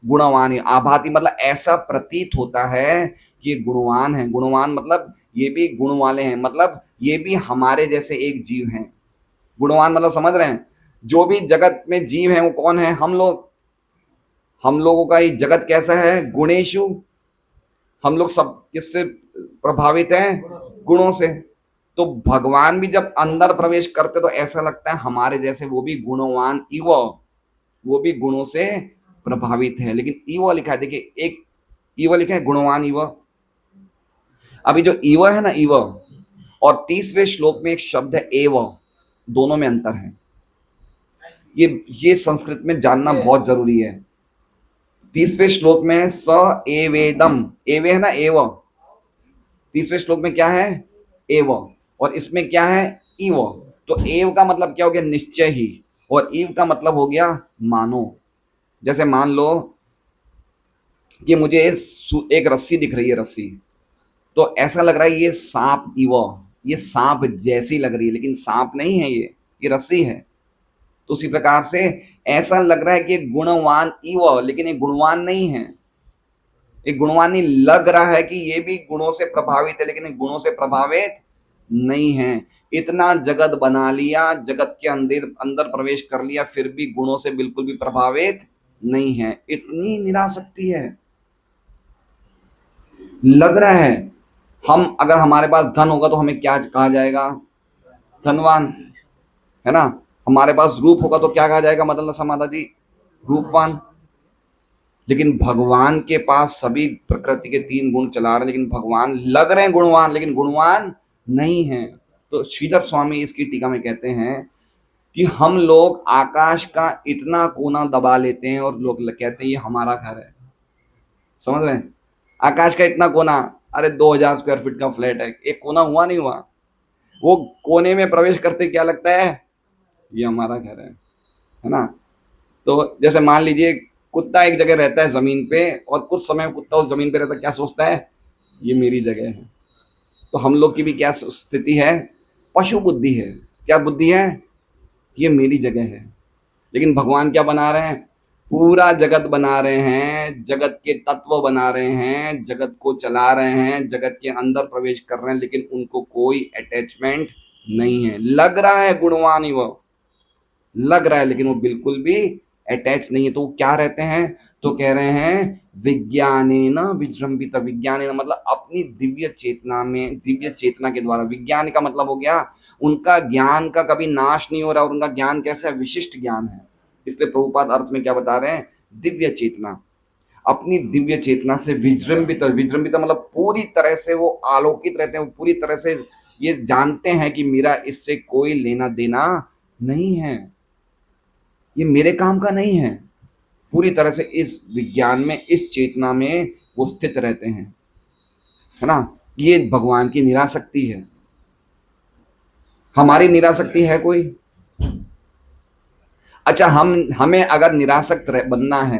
गुणवान। आभाति मतलब ऐसा प्रतीत होता है कि ये गुणवान है। गुणवान मतलब ये भी गुण वाले हैं, मतलब ये भी हमारे जैसे एक जीव हैं। गुणवान मतलब समझ रहे हैं, जो भी जगत में जीव हैं वो कौन है, हम लोग। हम लोगों का ये जगत कैसा है, गुणेशु। हम लोग सब किससे प्रभावित हैं, गुणों से। तो भगवान भी जब अंदर प्रवेश करते तो ऐसा लगता है हमारे जैसे वो भी गुणवान इव, वो भी गुणों से प्रभावित है। लेकिन ईव लिखा है, देखिए एक ईव लिखा है, गुणवान ईव। अभी जो ईव है ना, ईव और 30वें श्लोक में एक शब्द है एव, दोनों में अंतर है। ये संस्कृत में जानना बहुत जरूरी है। 30वें श्लोक में स एवेदम, एवे है ना, एव। 30वें श्लोक में क्या है, एव, और इसमें क्या है, ईव। तो एव का मतलब क्या हो गया, निश्चय ही, और ईव का मतलब हो गया मानो। जैसे मान लो कि मुझे एक रस्सी दिख रही है, रस्सी, तो ऐसा लग रहा है ये सांप इव, ये सांप जैसी लग रही है, लेकिन सांप नहीं है, ये रस्सी है। तो उसी प्रकार से ऐसा लग रहा है कि ये गुणवान इव, लेकिन ये गुणवान नहीं है। ये गुणवान नहीं, लग रहा है कि ये भी गुणों से प्रभावित है, लेकिन ये गुणों से प्रभावित नहीं है। इतना जगत बना लिया, जगत के अंदर अंदर प्रवेश कर लिया, फिर भी गुणों से बिल्कुल भी प्रभावित नहीं है। इतनी निरासक्ति है। लग रहा है, हम अगर हमारे पास धन होगा तो हमें क्या कहा जाएगा, धनवान, है ना। हमारे पास रूप होगा तो क्या कहा जाएगा, मतलब समाधा जी, रूपवान। लेकिन भगवान के पास सभी प्रकृति के तीन गुण चला रहे हैं, लेकिन भगवान लग रहे हैं गुणवान, लेकिन गुणवान नहीं है। तो श्रीधर स्वामी इसकी टीका में कहते हैं कि हम लोग आकाश का इतना कोना दबा लेते हैं और लोग कहते हैं ये हमारा घर है। समझ रहे हैं, आकाश का इतना कोना, अरे 2000 स्क्वायर फीट का फ्लैट है, एक कोना हुआ नहीं हुआ, वो कोने में प्रवेश करते क्या लगता है, ये हमारा घर है ना। तो जैसे मान लीजिए कुत्ता एक जगह रहता है जमीन पे, और कुछ समय कुत्ता उस जमीन पे रहता है, क्या सोचता है, ये मेरी जगह है। तो हम लोग की भी क्या स्थिति है, पशु बुद्धि है। क्या बुद्धि है, ये मेरी जगह है। लेकिन भगवान क्या बना रहे हैं, पूरा जगत बना रहे हैं, जगत के तत्व बना रहे हैं, जगत को चला रहे हैं, जगत के अंदर प्रवेश कर रहे हैं, लेकिन उनको कोई अटैचमेंट नहीं है। लग रहा है गुणवान ही वो, लग रहा है, लेकिन वो बिल्कुल भी अटैच नहीं है। तो वो क्या रहते हैं, तो कह रहे हैं विज्ञानेन विजृंभित, विज्ञानेन मतलब अपनी दिव्य चेतना में, दिव्य चेतना के द्वारा। विज्ञान का मतलब हो गया उनका ज्ञान का कभी नाश नहीं हो रहा, और उनका ज्ञान कैसा है, विशिष्ट ज्ञान है। इसलिए प्रभुपाद अर्थ में क्या बता रहे हैं, दिव्य चेतना, अपनी दिव्य चेतना से विजृंभित, विजृंभित मतलब पूरी तरह से वो आलोकित रहते हैं, वो पूरी तरह से ये जानते हैं कि मेरा इससे कोई लेना देना नहीं है, ये मेरे काम का नहीं है। पूरी तरह से इस विज्ञान में, इस चेतना में वो स्थित रहते हैं, है ना। ये भगवान की निरासक्ति है। हमारी निरासक्ति है कोई, अच्छा हमें अगर निरासक्त बनना है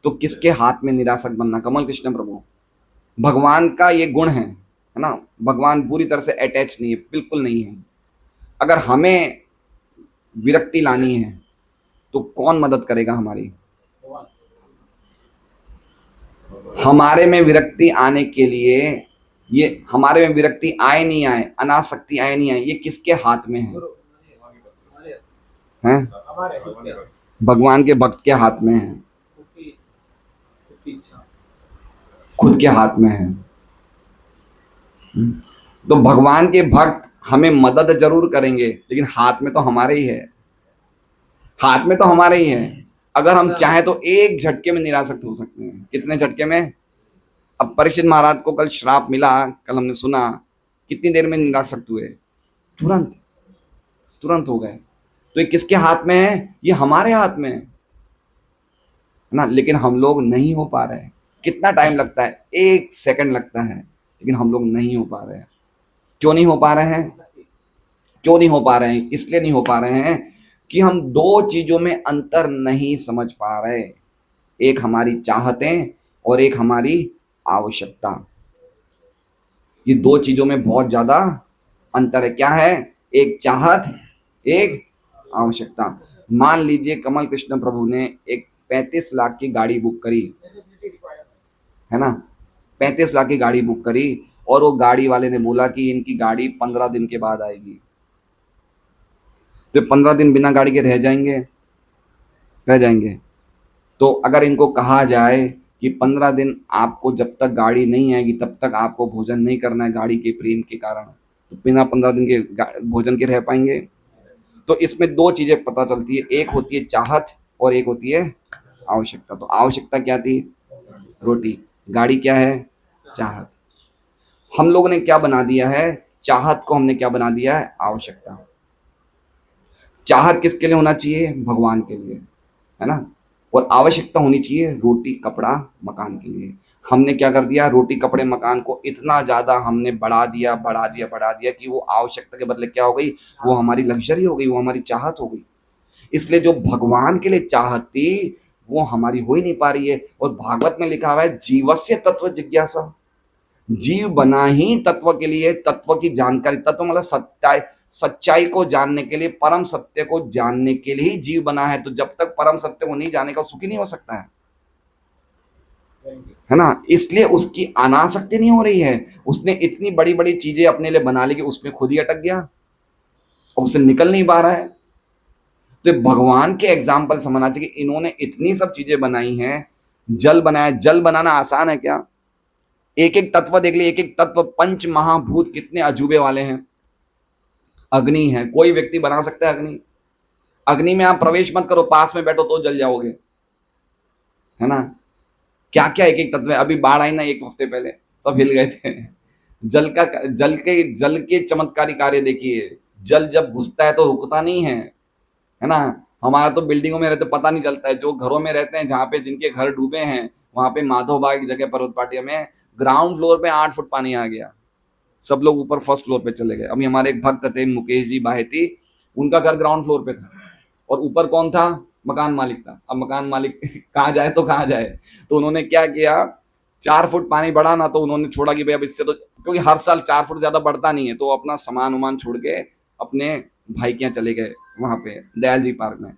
तो किसके हाथ में निरासक्त बनना, कमल कृष्ण प्रभु। भगवान का ये गुण है ना। भगवान पूरी तरह से अटैच नहीं है, बिल्कुल नहीं है। अगर हमें विरक्ति लानी है तो कौन मदद करेगा हमारी, हमारे में विरक्ति आने के लिए, ये हमारे में विरक्ति आए नहीं आए, अनासक्ति आए नहीं आए, ये किसके हाथ में है? हैं? हमारे भगवान के भक्त के हाथ में है, इच्छा खुद के हाथ में है। तो भगवान के भक्त हमें मदद जरूर करेंगे, लेकिन हाथ में तो हमारे ही है, हाथ में तो हमारे ही है। अगर हम चाहें तो एक झटके में निरासक्त हो सकते हैं। कितने झटके में? अब परीक्षित महाराज को कल श्राप मिला, कल हमने सुना, कितनी देर में निरासक्त हुए? तुरंत, तुरंत हो गए। तो ये किसके हाथ में है? ये हमारे हाथ में है ना। लेकिन हम लोग नहीं हो पा रहे हैं। कितना टाइम लगता है? 1 सेकंड लगता है, लेकिन हम लोग नहीं हो पा रहे हैं। क्यों नहीं हो पा रहे हैं? क्यों नहीं हो पा रहे हैं? इसलिए नहीं हो पा रहे हैं कि हम दो चीजों में अंतर नहीं समझ पा रहे। एक हमारी चाहतें और एक हमारी आवश्यकता। ये दो चीजों में बहुत ज्यादा अंतर है। क्या है? एक चाहत, एक आवश्यकता। मान लीजिए कमल कृष्ण प्रभु ने एक 35 लाख की गाड़ी बुक करी, है ना, 35 लाख की गाड़ी बुक करी, और वो गाड़ी वाले ने बोला कि इनकी गाड़ी 15 दिन के बाद आएगी। तो 15 दिन बिना गाड़ी के रह जाएंगे? रह जाएंगे। तो अगर इनको कहा जाए कि 15 दिन आपको जब तक गाड़ी नहीं आएगी तब तक आपको भोजन नहीं करना है गाड़ी के प्रेम के कारण, तो बिना 15 दिन के भोजन के रह पाएंगे? तो इसमें दो चीजें पता चलती है, एक होती है चाहत और एक होती है आवश्यकता। तो आवश्यकता क्या थी? रोटी। गाड़ी क्या है? चाहत। हम लोगों ने क्या बना दिया है? चाहत को हमने क्या बना दिया है? आवश्यकता। चाहत किसके लिए होना चाहिए? भगवान के लिए, है ना। और आवश्यकता होनी चाहिए रोटी कपड़ा मकान के लिए। हमने क्या कर दिया? रोटी कपड़े मकान को इतना ज्यादा हमने बढ़ा दिया, बढ़ा दिया, बढ़ा दिया कि वो आवश्यकता के बदले क्या हो गई? वो हमारी लग्जरी हो गई, वो हमारी चाहत हो गई। इसलिए जो भगवान के लिए चाहत थी वो हमारी हो ही नहीं पा रही है। और भागवत में लिखा हुआ है जीवस्य तत्व जिज्ञासा। जीव बना ही तत्व के लिए, तत्व की जानकारी, तत्व मतलब सच्चाई, सच्चाई को जानने के लिए, परम सत्य को जानने के लिए ही जीव बना है। तो जब तक परम सत्य को नहीं जानेगा सुखी नहीं हो सकता है ना। इसलिए उसकी अनासक्ति नहीं हो रही है। उसने इतनी बड़ी बड़ी चीजें अपने लिए बना ली कि उसमें खुद ही अटक गया और उससे निकल नहीं पा रहा है। तो भगवान के एग्जाम्पल समझना चाहिए कि इन्होंने इतनी सब चीजें बनाई हैं। जल बनाया, जल बनाना आसान है क्या? एक एक तत्व देख लिए, एक एक तत्व, पंच महाभूत कितने अजूबे वाले हैं। अग्नि है, कोई व्यक्ति बना सकता है अग्नि? अग्नि में आप प्रवेश मत करो, पास में बैठो तो जल जाओगे, है ना। क्या क्या एक एक तत्व है। अभी बाढ़ आई ना 1 हफ्ते पहले, सब हिल गए थे। जल के चमत्कारी कार्य देखिए। जल जब घुसता है तो रुकता नहीं है ना। हमारा तो बिल्डिंगों में रहते पता नहीं चलता है। जो घरों में रहते हैं, जहाँ पे जिनके घर डूबे हैं, वहां पे माधव बाग जगह पर्वत पाटिया में ग्राउंड फ्लोर पे 8 फुट पानी आ गया। सब लोग ऊपर फर्स्ट फ्लोर पे चले गए। अभी हमारे एक भक्त थे मुकेश जी बाहेती, उनका घर ग्राउंड फ्लोर पे था और ऊपर कौन था? मकान मालिक था। अब मकान मालिक कहाँ जाए तो कहाँ जाए? तो उन्होंने क्या किया, 4 फुट पानी बढ़ा ना, तो उन्होंने छोड़ा कि भाई अब इससे तो, क्योंकि हर साल 4 फुट ज्यादा बढ़ता नहीं है, तो अपना सामान उमान छोड़ के अपने भाई के यहाँ चले गए, वहां पे दयाल जी पार्क में।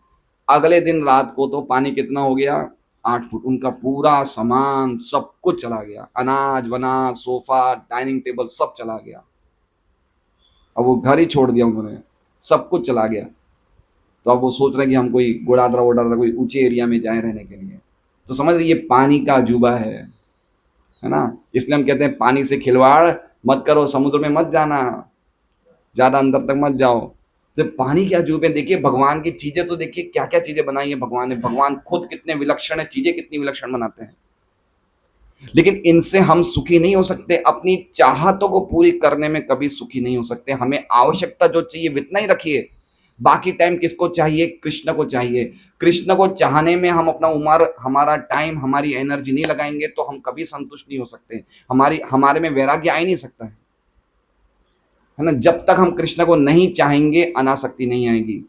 अगले दिन रात को तो पानी कितना हो गया? 8 फुट। उनका पूरा सामान सब कुछ चला गया, अनाज वनाज, सोफा, डाइनिंग टेबल सब चला गया। अब वो घर ही छोड़ दिया उन्होंने, सब कुछ चला गया। तो अब वो सोच रहे हैं कि हम कोई गोडादरा वोडादरा कोई ऊंचे एरिया में जाए रहने के लिए। तो समझ रही, ये पानी का अजूबा है ना। इसलिए हम कहते हैं पानी से खिलवाड़ मत करो, समुद्र में मत जाना, ज्यादा अंदर तक मत जाओ। सिर्फ पानी के अजूबे देखिए। भगवान की चीजें तो देखिए, क्या क्या चीजें बनाई है भगवान ने। भगवान खुद कितने विलक्षण है, चीजें कितनी विलक्षण बनाते हैं। लेकिन इनसे हम सुखी नहीं हो सकते। अपनी चाहतों को पूरी करने में कभी सुखी नहीं हो सकते। हमें आवश्यकता जो चाहिए इतना ही रखिए, बाकी टाइम किसको चाहिए? कृष्ण को चाहिए। कृष्ण को चाहने में हम अपना उम्र, हमारा टाइम, हमारी एनर्जी नहीं लगाएंगे तो हम कभी संतुष्ट नहीं हो सकते। हमारे में वैराग्य आ ही नहीं सकता है ना। जब तक हम कृष्ण को नहीं चाहेंगे अनासक्ति नहीं आएगी।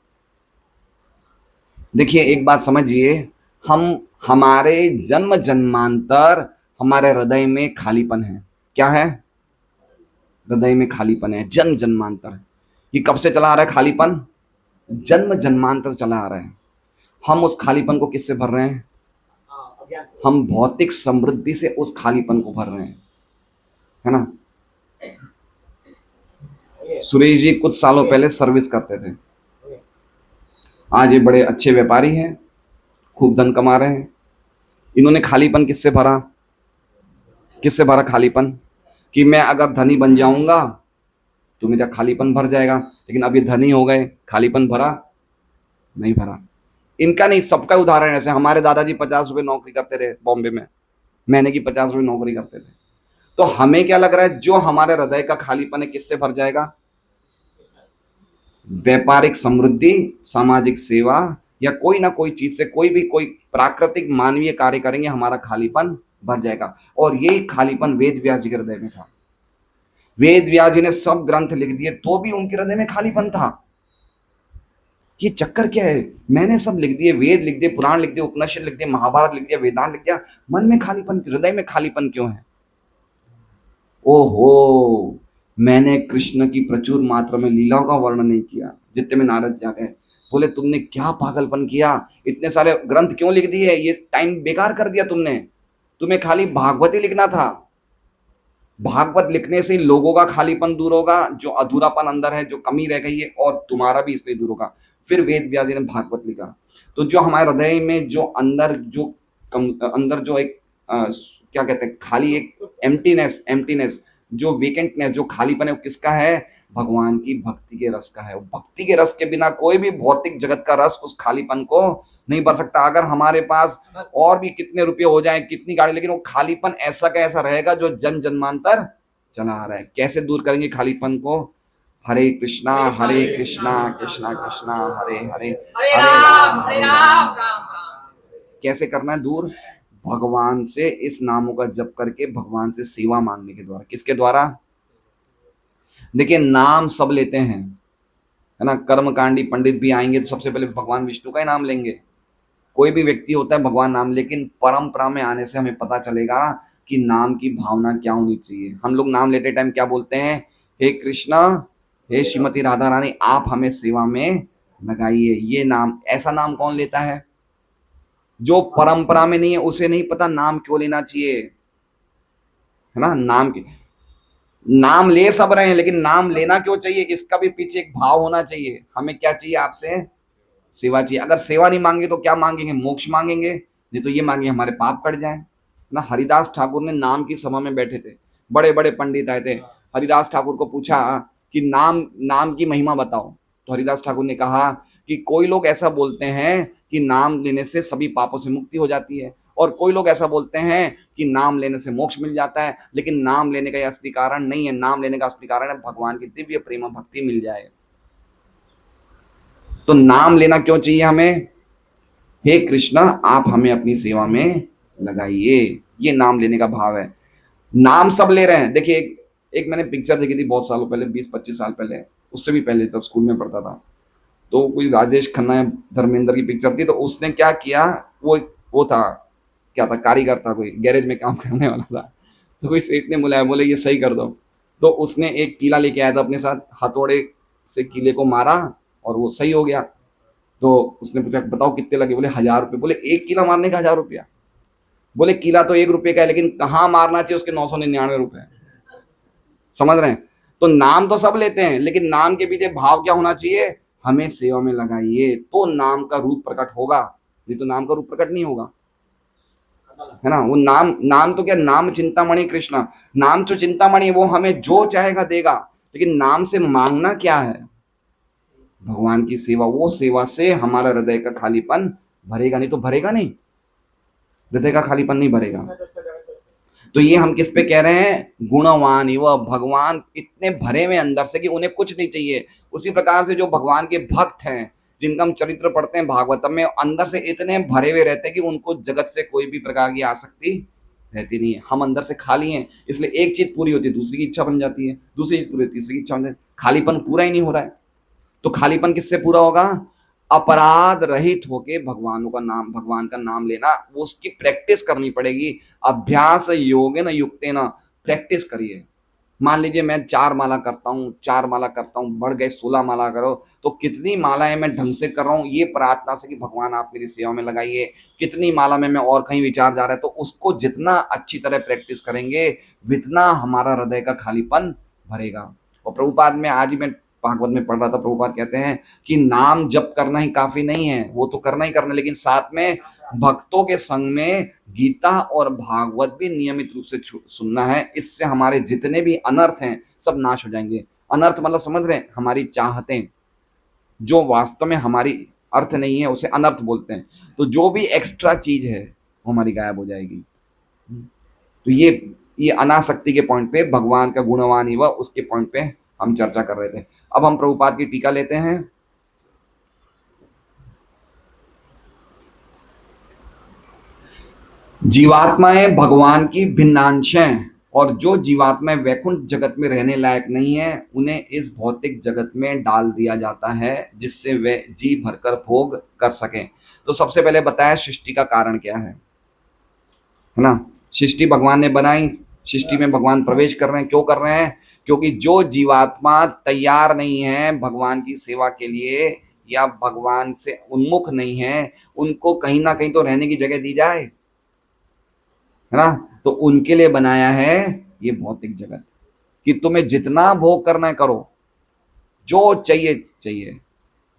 देखिए एक बात समझिए, हम हमारे जन्म जन्मांतर हमारे हृदय में खालीपन है। क्या है? हृदय में खालीपन है, जन्म जन्मांतर। ये कब से चला आ रहा है खालीपन? जन्म जन्मांतर चला आ रहा है। हम उस खालीपन को किससे भर रहे हैं? ज्ञान से हम भौतिक समृद्धि से उस खालीपन को भर रहे हैं, है ना। ये सुरेश जी कुछ सालों पहले सर्विस करते थे, आज ये बड़े अच्छे व्यापारी हैं, खूब धन कमा रहे हैं। इन्होंने खालीपन किससे भरा? किससे भरा खालीपन? कि मैं अगर धनी बन जाऊंगा तो मेरा खालीपन भर जाएगा, लेकिन अब ये धनी हो गए, खालीपन भरा? नहीं भरा। इनका नहीं, सबका उदाहरण है। ऐसे हमारे दादाजी 50 रुपए नौकरी करते रहे बॉम्बे में, महीने की 50 रुपए नौकरी करते थे। तो हमें क्या लग रहा है, जो हमारे हृदय का खालीपन है किससे भर जाएगा? व्यापारिक समृद्धि, सामाजिक सेवा, या कोई ना कोई चीज से, कोई भी कोई प्राकृतिक मानवीय कार्य करेंगे, हमारा खालीपन भर जाएगा। और ये खालीपन वेद व्यास जी के हृदय में था। वेद व्यास जी ने सब ग्रंथ लिख दिए तो भी उनके हृदय में खालीपन था। ये चक्कर क्या है? मैंने सब लिख दिए, वेद लिख दिए, पुराण लिख दिए, उपनिषद लिख दिए, महाभारत लिख दिया, वेदांत लिख दिया, मन में खालीपन, हृदय में खालीपन क्यों है? ओहो, मैंने कृष्ण की प्रचुर मात्रा में लीलाओं का वर्णन नहीं किया। जितने में नारद जी आ गए, बोले तुमने क्या पागलपन किया, इतने सारे ग्रंथ क्यों लिख दिए, ये टाइम बेकार कर दिया तुमने, तुम्हें खाली भागवत ही लिखना था। भागवत लिखने से लोगों का खालीपन दूर होगा, जो अधूरापन अंदर है, जो कमी रह गई है, और तुम्हारा भी इसलिए दूर होगा। फिर वेद व्यास जी ने भागवत लिखा। तो जो हमारे हृदय में जो अंदर जो अंदर जो एक क्या कहते हैं, खाली एक एम्प्टीनेस, जो वेकेंटनेस, जो खालीपन है, वो किसका है? भगवान की भक्ति के रस का है। वो भक्ति के रस के बिना कोई भी भौतिक जगत का रस उस खालीपन को नहीं भर सकता। अगर हमारे पास और भी कितने रुपए हो जाएं, कितनी गाड़ी, लेकिन वो खालीपन ऐसा का ऐसा रहेगा जो जन जन्मांतर चला आ रहा है। कैसे दूर करेंगे खालीपन को? हरे कृष्णा कृष्णा कृष्णा हरे हरे, हरे राम हरे राम राम राम। कैसे करना है दूर? भगवान से इस नामों का जप करके, भगवान से सेवा मांगने के द्वारा। किसके द्वारा? देखिए, नाम सब लेते हैं, है ना। कर्मकांडी पंडित भी आएंगे तो सबसे पहले भगवान विष्णु का ही नाम लेंगे। कोई भी व्यक्ति होता है भगवान नाम, लेकिन परंपरा में आने से हमें पता चलेगा कि नाम की भावना क्या होनी चाहिए। हम लोग नाम लेते टाइम क्या बोलते हैं? हे कृष्णा, हे श्रीमती राधा रानी, आप हमें सेवा में लगाइए। ये नाम, ऐसा नाम कौन लेता है? जो परंपरा में नहीं है, उसे नहीं पता नाम क्यों लेना चाहिए, है ना। नाम ले सब रहे हैं, लेकिन नाम लेना क्यों चाहिए, इसका भी पीछे एक भाव होना चाहिए। हमें क्या चाहिए आपसे? सेवा चाहिए। अगर सेवा नहीं मांगे तो क्या मांगेंगे? मोक्ष मांगेंगे, नहीं तो ये मांगे हमारे पाप कट जाए ना। हरिदास ठाकुर ने नाम की सभा में बैठे थे, बड़े बड़े पंडित आए थे। हरिदास ठाकुर को पूछा कि नाम की महिमा बताओ। तो हरिदास ठाकुर ने कहा कि कोई लोग ऐसा बोलते हैं कि नाम लेने से सभी पापों से मुक्ति हो जाती है, और कोई लोग ऐसा बोलते हैं कि नाम लेने से मोक्ष मिल जाता है, लेकिन नाम लेने का यह असली कारण नहीं है। नाम लेने का असली कारण है भगवान की दिव्य प्रेम भक्ति मिल जाए। तो नाम लेना क्यों चाहिए हमें? हे कृष्णा, आप हमें अपनी सेवा में लगाइए, ये नाम लेने का भाव है। नाम सब ले रहे हैं। देखिए, एक मैंने पिक्चर देखी थी बहुत सालों पहले, 20-25 साल पहले, उससे भी पहले जब स्कूल में पढ़ता था। तो कोई राजेश खन्ना या धर्मेंद्र की पिक्चर थी। तो उसने क्या किया, वो था, क्या था, कारीगर था, कोई गैरेज में काम करने वाला था। तो कोई सेठ ने बुलाया, बोले ये सही कर दो। तो उसने एक कीला लेके आया था अपने साथ, हथौड़े से कीले को मारा और वो सही हो गया। तो उसने पूछा बताओ कितने लगे? बोले 1000 रुपये। बोले एक कीला मारने का 1000 रुपया? बोले कीला तो 1 रुपये का है, लेकिन कहाँ मारना चाहिए उसके 999 रुपए। समझ रहे हैं? तो नाम तो सब लेते हैं, लेकिन नाम के पीछे भाव क्या होना चाहिए? हमें सेवा में लगाइए, तो नाम का रूप प्रकट होगा, नहीं तो नाम का रूप प्रकट नहीं होगा, है ना। वो नाम तो क्या, नाम चिंतामणि कृष्णा, नाम जो चिंतामणि है वो हमें जो चाहेगा देगा, लेकिन नाम से मांगना क्या है? भगवान की सेवा। वो सेवा से हमारा हृदय का खालीपन भरेगा, नहीं तो भरेगा नहीं, हृदय का खालीपन नहीं भरेगा। तो ये हम किस पे कह रहे हैं? गुणवान वह भगवान इतने भरे हुए अंदर से कि उन्हें कुछ नहीं चाहिए। उसी प्रकार से जो भगवान के भक्त हैं, जिनका हम चरित्र पढ़ते हैं भागवतम में, अंदर से इतने भरे हुए रहते हैं कि उनको जगत से कोई भी प्रकार की आसक्ति रहती नहीं है। हम अंदर से खाली हैं, इसलिए एक चीज पूरी होती है दूसरी की इच्छा बन जाती है, दूसरी चीज पूरी तीसरी की इच्छा बन जाती है। खालीपन पूरा ही नहीं हो रहा है। तो खालीपन किससे पूरा होगा? अपराध रहित होके भगवान का नाम लेना, वो उसकी प्रैक्टिस करनी पड़ेगी। अभ्यास योगेन युक्तेन, प्रैक्टिस करिए। मान लीजिए मैं 4 माला करता हूँ, 4 माला करता हूँ, बढ़ गए 16 माला करो, तो कितनी मालाएँ मैं ढंग से कर रहा हूँ, ये प्रार्थना से कि भगवान आप मेरी सेवा में लगाइए। कितनी माला में मैं और कहीं विचार जा रहा है, तो उसको जितना अच्छी तरह प्रैक्टिस करेंगे, उतना हमारा हृदय का खालीपन भरेगा। और प्रभुपाद में आज ही मैं भागवत में पढ़ रहा था, प्रभुपाद कहते हैं कि नाम जप करना ही काफ़ी नहीं है, वो तो करना ही करना है, लेकिन साथ में भक्तों के संग में गीता और भागवत भी नियमित रूप से सुनना है। इससे हमारे जितने भी अनर्थ हैं सब नाश हो जाएंगे। अनर्थ मतलब समझ रहे हैं, हमारी चाहतें जो वास्तव में हमारी अर्थ नहीं है उसे अनर्थ बोलते हैं। तो जो भी एक्स्ट्रा चीज है वो हमारी गायब हो जाएगी। तो ये अनासक्ति के पॉइंट पे, भगवान का गुणवान ही वह, उसके पॉइंट पे हम चर्चा कर रहे थे। अब हम प्रभुपाद की टीका लेते हैं। जीवात्माएं भगवान की भिन्नांश हैं, और जो जीवात्माएं वैकुंठ जगत में रहने लायक नहीं है उन्हें इस भौतिक जगत में डाल दिया जाता है, जिससे वे जी भरकर भोग कर सकें। तो सबसे पहले बताया सृष्टि का कारण क्या है ना। सृष्टि भगवान ने बनाई, सृष्टि में भगवान प्रवेश कर रहे हैं। क्यों कर रहे हैं? क्योंकि जो जीवात्मा तैयार नहीं है भगवान की सेवा के लिए या भगवान से उन्मुख नहीं है, उनको कहीं ना कहीं तो रहने की जगह दी जाए, है ना। तो उनके लिए बनाया है ये भौतिक जगत, कि तुम्हें जितना भोग करना है करो, जो चाहिए चाहिए।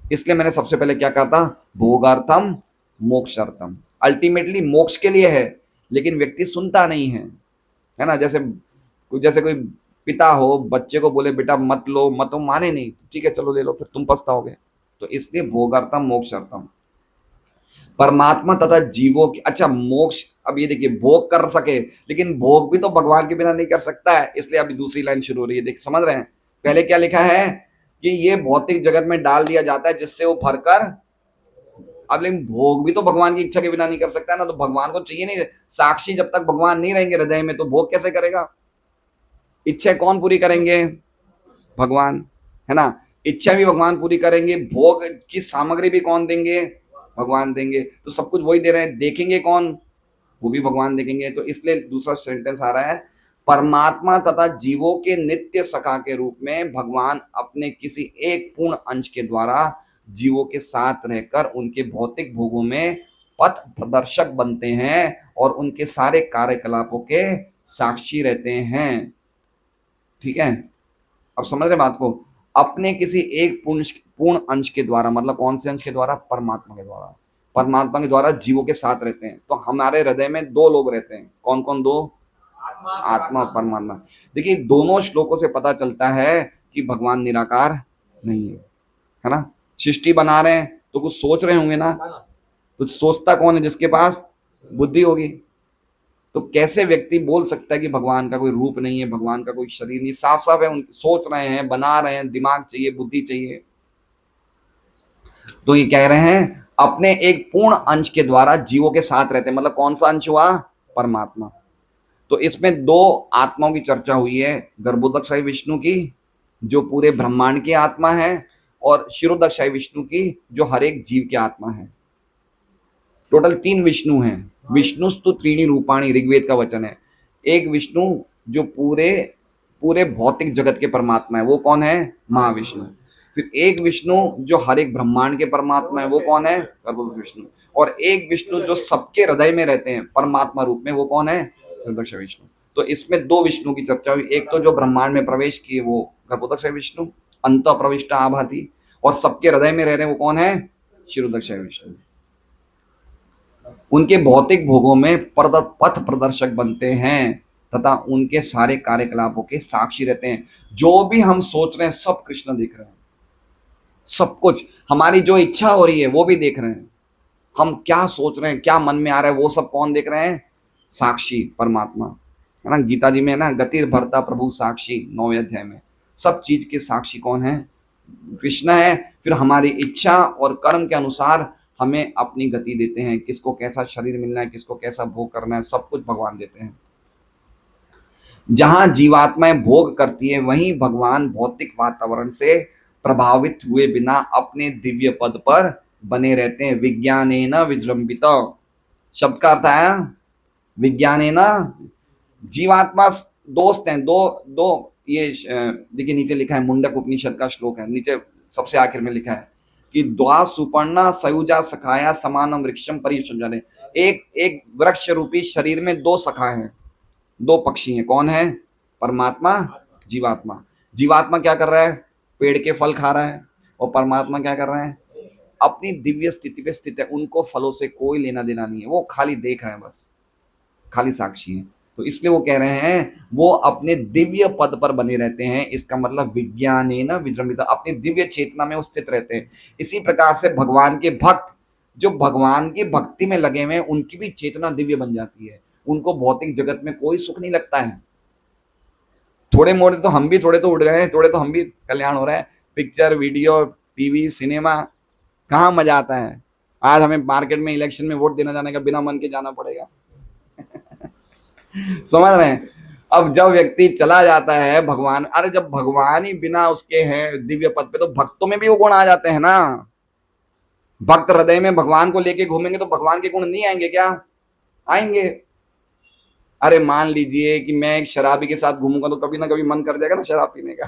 इसलिए मैंने सबसे पहले क्या कहा था, भोगार्थम मोक्षार्थम, अल्टीमेटली मोक्ष के लिए है, लेकिन व्यक्ति सुनता नहीं है ना। जैसे जैसे कोई पिता हो, बच्चे को बोले बेटा मत लो मत, वो माने नहीं, ठीक है चलो ले लो, फिर तुम पछताओगे। तो इसलिए भोगार्थम मोक्षार्थम, परमात्मा तथा जीवों की, अच्छा मोक्ष, अब ये देखिए भोग कर सके, लेकिन भोग भी तो भगवान के बिना नहीं कर सकता है। इसलिए अभी दूसरी लाइन शुरू हो रही है, देख समझ रहे हैं। पहले क्या लिखा है कि ये भौतिक जगत में डाल दिया जाता है जिससे वो भरकर, अब लेकिन भोग भी तो भगवान की इच्छा के बिना नहीं कर सकता है ना। तो भगवान को चाहिए नहीं, साक्षी जब तक भगवान नहीं रहेंगे हृदय में तो भोग कैसे करेगा। इच्छा कौन पूरी करेंगे? भगवान, है ना। इच्छा भी भगवान पूरी करेंगे, भोग की सामग्री भी कौन देंगे? भगवान देंगे। तो सब कुछ वही दे रहे हैं, देखेंगे कौन? वो भी भगवान देखेंगे। तो इसलिए दूसरा सेंटेंस आ रहा है, परमात्मा तथा जीवों के नित्य सखा के रूप में भगवान अपने किसी एक पूर्ण अंश के द्वारा जीवों के साथ रहकर उनके भौतिक भोगों में पथ प्रदर्शक बनते हैं और उनके सारे कार्यकलापों के साक्षी रहते हैं। ठीक है, अब समझ रहे बात को। अपने किसी एक पूर्ण अंश के द्वारा, मतलब कौन से अंश के द्वारा? परमात्मा के द्वारा। परमात्मा के द्वारा जीवों के साथ रहते हैं। तो हमारे हृदय में दो लोग रहते हैं, कौन कौन? दो, आत्मा और परमात्मा। देखिए दोनों श्लोकों से पता चलता है कि भगवान निराकार नहीं है ना। सृष्टि बना रहे हैं तो कुछ सोच रहे होंगे ना, तो सोचता कौन है? जिसके पास बुद्धि होगी। तो कैसे व्यक्ति बोल सकता है कि भगवान का कोई रूप नहीं है, भगवान का कोई शरीर नहीं? साफ साफ है, उन सोच रहे हैं, बना रहे हैं, दिमाग चाहिए, बुद्धि चाहिए। तो ये कह रहे हैं अपने एक पूर्ण अंश के द्वारा जीवों के साथ रहते हैं। मतलब कौन सा अंश हुआ? परमात्मा। तो इसमें दो आत्माओं की चर्चा हुई है, गर्भोदकशाही विष्णु की जो पूरे ब्रह्मांड की आत्मा है, और शिरोदकशाही विष्णु की जो हर एक जीव की आत्मा है। टोटल 3 विष्णु हैं। विष्णुस्तु त्रीणि रूपाणि, ऋग्वेद का वचन है। एक विष्णु जो पूरे पूरे भौतिक जगत के परमात्मा है, वो कौन है? महाविष्णु। फिर एक विष्णु जो हर एक ब्रह्मांड के परमात्मा है, वो कौन है? गर्भोदक विष्णु। और एक विष्णु जो सबके हृदय में रहते हैं परमात्मा रूप में, वो कौन है? गर्भोदक विष्णु। तो इसमें दो विष्णु की चर्चा हुई, एक तो जो ब्रह्मांड में प्रवेश किए वो गर्भोदक विष्णु, अंत प्रविष्ट आभाति, और सबके हृदय में रह रहे हैं वो कौन है? शिरोदक विष्णु। उनके भौतिक भोगों में पथ प्रदर्शक बनते हैं तथा उनके सारे कार्यकलापों के साक्षी रहते हैं। जो भी हम सोच रहे हैं सब कृष्ण देख रहे हैं। सब कुछ, हमारी जो इच्छा हो रही है वो भी देख रहे हैं। हम क्या सोच रहे हैं, क्या मन में आ रहा है, वो सब कौन देख रहे हैं? साक्षी परमात्मा, है ना। गीता जी में ना, गतिर भरता प्रभु साक्षी, 9वें अध्याय में सब चीज के साक्षी कौन है? कृष्ण है। फिर हमारी इच्छा और कर्म के अनुसार हमें अपनी गति देते हैं, किसको कैसा शरीर मिलना है, किसको कैसा भोग करना है, सब कुछ भगवान देते हैं। जहां जीवात्माएं भोग करती है वहीं भगवान भौतिक वातावरण से प्रभावित हुए बिना अपने दिव्य पद पर बने रहते हैं। विज्ञानेन विजृंभित, शब्द का अर्थ आया विज्ञानेन। जीवात्मा दोस्त हैं, दो दो ये देखिए नीचे लिखा है, मुंडक उपनिषद का श्लोक है, नीचे सबसे आखिर में लिखा है कि द्वा सुपर्णा सयुजा सखाया समानम वृक्षम परिसंजने। एक एक वृक्ष रूपी शरीर में दो सखा हैं, दो पक्षी हैं। कौन है? परमात्मा, जीवात्मा। जीवात्मा क्या कर रहा है? पेड़ के फल खा रहा है। और परमात्मा क्या कर रहे हैं? अपनी दिव्य स्थिति पे स्थित है, उनको फलों से कोई लेना देना नहीं है, वो खाली देख रहे हैं, बस खाली साक्षी है। तो इसलिए वो कह रहे हैं वो अपने दिव्य पद पर बने रहते हैं। इसका मतलब विज्ञानेन विजृंभिता, अपनी दिव्य चेतना में वो स्थित रहते हैं। इसी प्रकार से भगवान के भक्त जो भगवान की भक्ति में लगे हुए हैं, उनकी भी चेतना दिव्य बन जाती है। उनको भौतिक जगत में कोई सुख नहीं लगता है। थोड़े मोड़े तो हम भी थोड़े तो उड़ गए हैं, थोड़े तो हम भी कल्याण हो रहा है। पिक्चर, वीडियो, टीवी, सिनेमा, कहाँ मजा आता है। आज हमें मार्केट में इलेक्शन में वोट देना जाने का बिना मन के जाना पड़ेगा। समझ रहे हैं? अब जब व्यक्ति चला जाता है भगवान, अरे जब भगवान ही बिना उसके हैं दिव्य पद पे, तो भक्तों में भी वो गुण आ जाते हैं ना। भक्त हृदय में भगवान को लेके घूमेंगे तो भगवान के गुण नहीं आएंगे क्या? आएंगे। अरे मान लीजिए कि मैं एक शराबी के साथ घूमूंगा तो कभी ना कभी मन कर जाएगा ना शराब पीने का।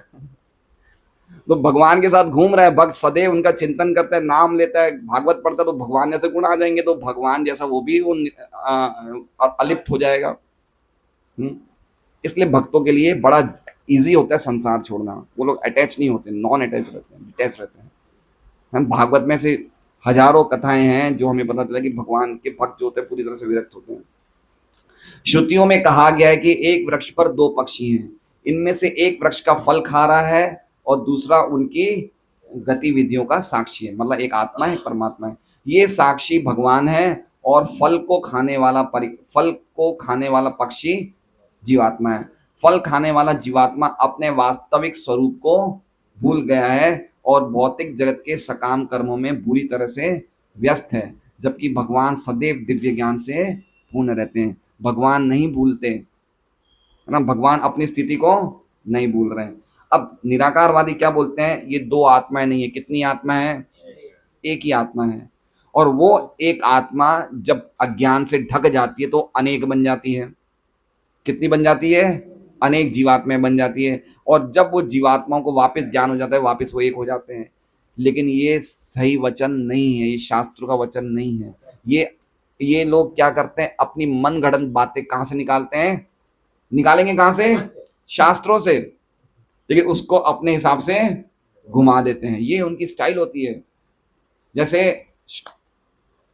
तो भगवान के साथ घूम रहा है भक्त, सदैव उनका चिंतन करता है, नाम लेता है, भागवत पढ़ता है, तो भगवान जैसे गुण आ जाएंगे। तो भगवान जैसा वो भी अलिप्त हो जाएगा। इसलिए भक्तों के लिए बड़ा इजी होता है संसार छोड़ना। वो लोग अटैच नहीं होते, नॉन अटैच रहते हैं, डिटैच रहते हैं। हम भागवत में से हजारों कथाएं हैं जो हमें पता चला कि भगवान के भक्त जो होते हैं पूरी तरह से विरक्त होते हैं। श्रुतियों में कहा गया है कि एक वृक्ष पर दो पक्षी हैं, इनमें से एक वृक्ष का फल खा रहा है और दूसरा उनकी गतिविधियों का साक्षी है। मतलब एक आत्मा है, परमात्मा है। ये साक्षी भगवान है और फल को खाने वाला पक्षी जीवात्मा है। फल खाने वाला जीवात्मा अपने वास्तविक स्वरूप को भूल गया है और भौतिक जगत के सकाम कर्मों में बुरी तरह से व्यस्त है, जबकि भगवान सदैव दिव्य ज्ञान से पूर्ण रहते हैं। भगवान नहीं भूलते, है ना। भगवान अपनी स्थिति को नहीं भूल रहे हैं। अब निराकारवादी क्या बोलते हैं? ये दो आत्माएं नहीं है। कितनी आत्मा है? एक ही आत्मा है। और वो एक आत्मा जब अज्ञान से ढक जाती है तो अनेक बन जाती है। कितनी बन जाती है? अनेक जीवात्माएं बन जाती है। और जब वो जीवात्माओं को वापस ज्ञान हो जाता है, वापस वो एक हो जाते हैं। लेकिन ये सही वचन नहीं है, ये शास्त्रों का वचन नहीं है। ये लोग क्या करते हैं? अपनी मन गढ़ंत बातें कहाँ से निकालते हैं? निकालेंगे कहाँ से? शास्त्रों से। लेकिन उसको अपने हिसाब से घुमा देते हैं। ये उनकी स्टाइल होती है। जैसे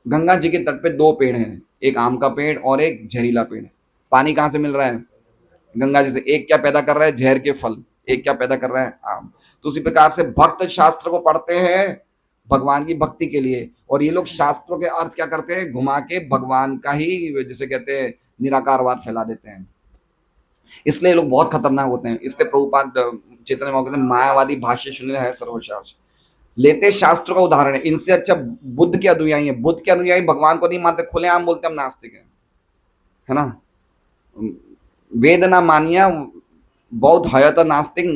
गंगा जी के तट पे दो पेड़ हैं, एक आम का पेड़ और एक जहरीला पेड़। पानी कहाँ से मिल रहा है? गंगा जी से। एक क्या पैदा कर रहा है? जहर के फल। एक क्या पैदा कर रहा है? आम। तो उसी प्रकार से भक्त शास्त्र को पढ़ते हैं भगवान की भक्ति के लिए, और ये लोग शास्त्रों के अर्थ क्या करते हैं? घुमा के भगवान का ही, जिसे कहते हैं, निराकारवाद फैला देते हैं। इसलिए लोग बहुत खतरनाक होते हैं। इसलिए प्रभुपाद चैतन्य महाप्रभु कहते हैं मायावादी भाष्य शून्य है सर्वशास्त्र। लेते शास्त्रों का उदाहरण है। इनसे अच्छा बुद्ध के अनुयायी है। बुद्ध के अनुयायी भगवान को नहीं मानते, खुलेआम बोलते हम नास्तिक हैं, है ना। वेद ना मानिया बौद्ध हयत नास्तिक,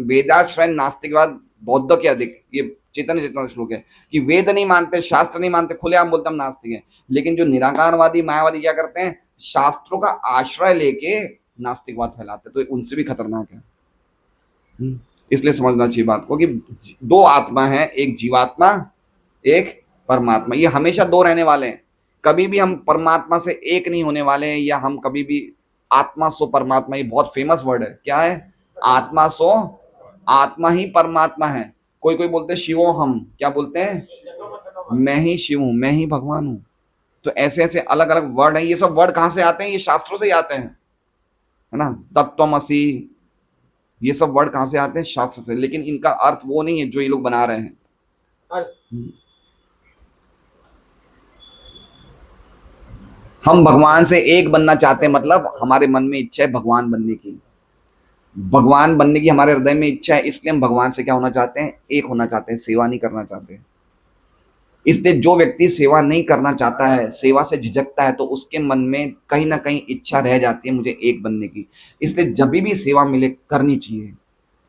वेदाश्रय नास्तिकवाद बौद्ध के अधिक। ये चैतन्य चेतना श्लोक है कि वेद नहीं मानते, शास्त्र नहीं मानते, खुलेआम बोलते हम नास्तिक हैं। लेकिन जो निराकारवादी मायावादी क्या करते हैं? शास्त्रों का आश्रय लेके नास्तिकवाद फैलाते, तो उनसे भी खतरनाक है। इसलिए समझना चाहिए बात को कि दो आत्मा है, एक जीवात्मा, एक परमात्मा। ये हमेशा दो रहने वाले हैं। कभी भी हम परमात्मा से एक नहीं होने वाले हैं, या हम कभी भी आत्मा सो परमात्मा, ये बहुत फेमस वर्ड है। क्या है? आत्मा सो, आत्मा ही परमात्मा है। कोई कोई बोलते हैं शिवो हम, क्या बोलते हैं? मैं ही शिव हूं, मैं ही भगवान हूं। तो ऐसे ऐसे अलग अलग वर्ड हैं। ये सब वर्ड कहां से आते हैं? ये शास्त्रों से ही आते हैं, है ना। तत्त्वमसि, ये सब वर्ड कहां से आते हैं? शास्त्र से। लेकिन इनका अर्थ वो नहीं है जो ये लोग बना रहे हैं। हम भगवान से एक बनना चाहते हैं, मतलब हमारे मन में इच्छा है भगवान बनने की। भगवान बनने की हमारे हृदय में इच्छा है, इसलिए हम भगवान से क्या होना चाहते हैं? एक होना चाहते हैं, सेवा नहीं करना चाहते। इसलिए जो व्यक्ति सेवा नहीं करना चाहता है, सेवा से झिझकता है, तो उसके मन में कहीं ना कहीं इच्छा रह जाती है मुझे एक बनने की। इसलिए जब भी सेवा मिले करनी चाहिए।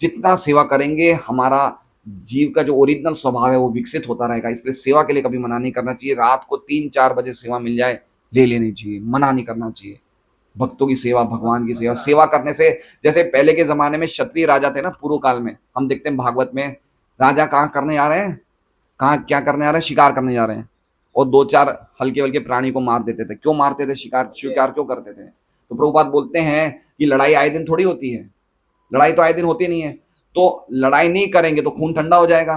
जितना सेवा करेंगे हमारा जीव का जो ओरिजिनल स्वभाव है वो विकसित होता रहेगा। इसलिए सेवा के लिए कभी मना नहीं करना चाहिए। रात को 3-4 बजे सेवा मिल जाए, ले लेनी चाहिए, मना नहीं करना चाहिए। भक्तों की सेवा, भगवान की सेवा, सेवा करने से, जैसे पहले के जमाने में क्षत्रिय राजा थे ना, पूर्व काल में हम देखते हैं भागवत में, राजा कहाँ करने जा रहे हैं, कहाँ क्या करने जा रहे हैं, शिकार करने जा रहे हैं, और दो चार हल्के हल्के प्राणी को मार देते थे। क्यों मारते थे, शिकार शिकार क्यों करते थे? तो प्रभुपाद बोलते हैं कि लड़ाई आए दिन थोड़ी होती है, लड़ाई तो आए दिन होती नहीं है, तो लड़ाई नहीं करेंगे तो खून ठंडा हो जाएगा।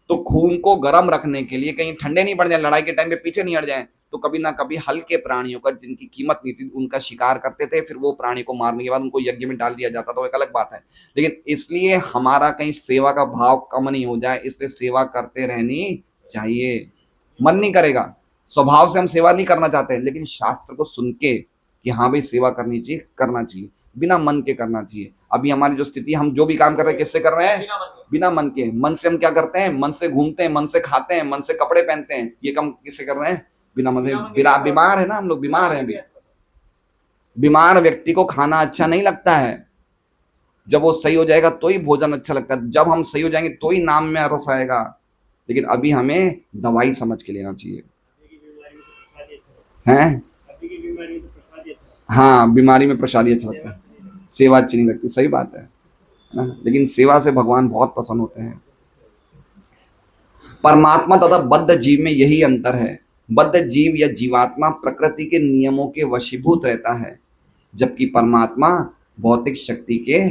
तो खून को गर्म रखने के लिए, कहीं ठंडे नहीं पड़ जाए, लड़ाई के टाइम पे पीछे नहीं हट जाए, तो कभी ना कभी हल्के प्राणियों का, जिनकी कीमत नहीं थी, उनका शिकार करते थे, फिर वो प्राणी को मारने के बाद उनको यज्ञ में डाल दिया जाता था, वो एक अलग बात है। लेकिन इसलिए हमारा कहीं सेवा का भाव कम नहीं हो जाए, इसलिए सेवा करते रहनी चाहिए। मन नहीं करेगा, स्वभाव से हम सेवा नहीं करना चाहते, लेकिन शास्त्र को सुन के कि हाँ भाई सेवा करनी चाहिए, करना चाहिए, बिना मन के करना चाहिए। अभी हमारी जो स्थिति, हम जो भी काम कर रहे हैं किससे कर रहे हैं, बिना मन के। मन से हम क्या करते हैं, मन से घूमते हैं, मन से खाते हैं, मन से कपड़े पहनते हैं, ये काम किससे कर रहे हैं, बिना मन से। बीमार है ना हम लोग, बीमार हैं अभी। बीमार व्यक्ति को खाना अच्छा नहीं लगता है, जब वो सही हो जाएगा तो ही भोजन अच्छा लगता है, जब हम सही हो जाएंगे तो ही नाम में रस आएगा। लेकिन अभी हमें दवाई समझ के लेना चाहिए, हैं? हाँ, बीमारी में प्रसादी अच्छा लगता है, सेवा अच्छी नहीं लगती, सही बात है ना। लेकिन सेवा से भगवान बहुत प्रसन्न होते हैं। परमात्मा तथा बद्ध जीव में यही अंतर है, बद्ध जीव या जीवात्मा प्रकृति के नियमों के वशीभूत रहता है, जबकि परमात्मा भौतिक शक्ति के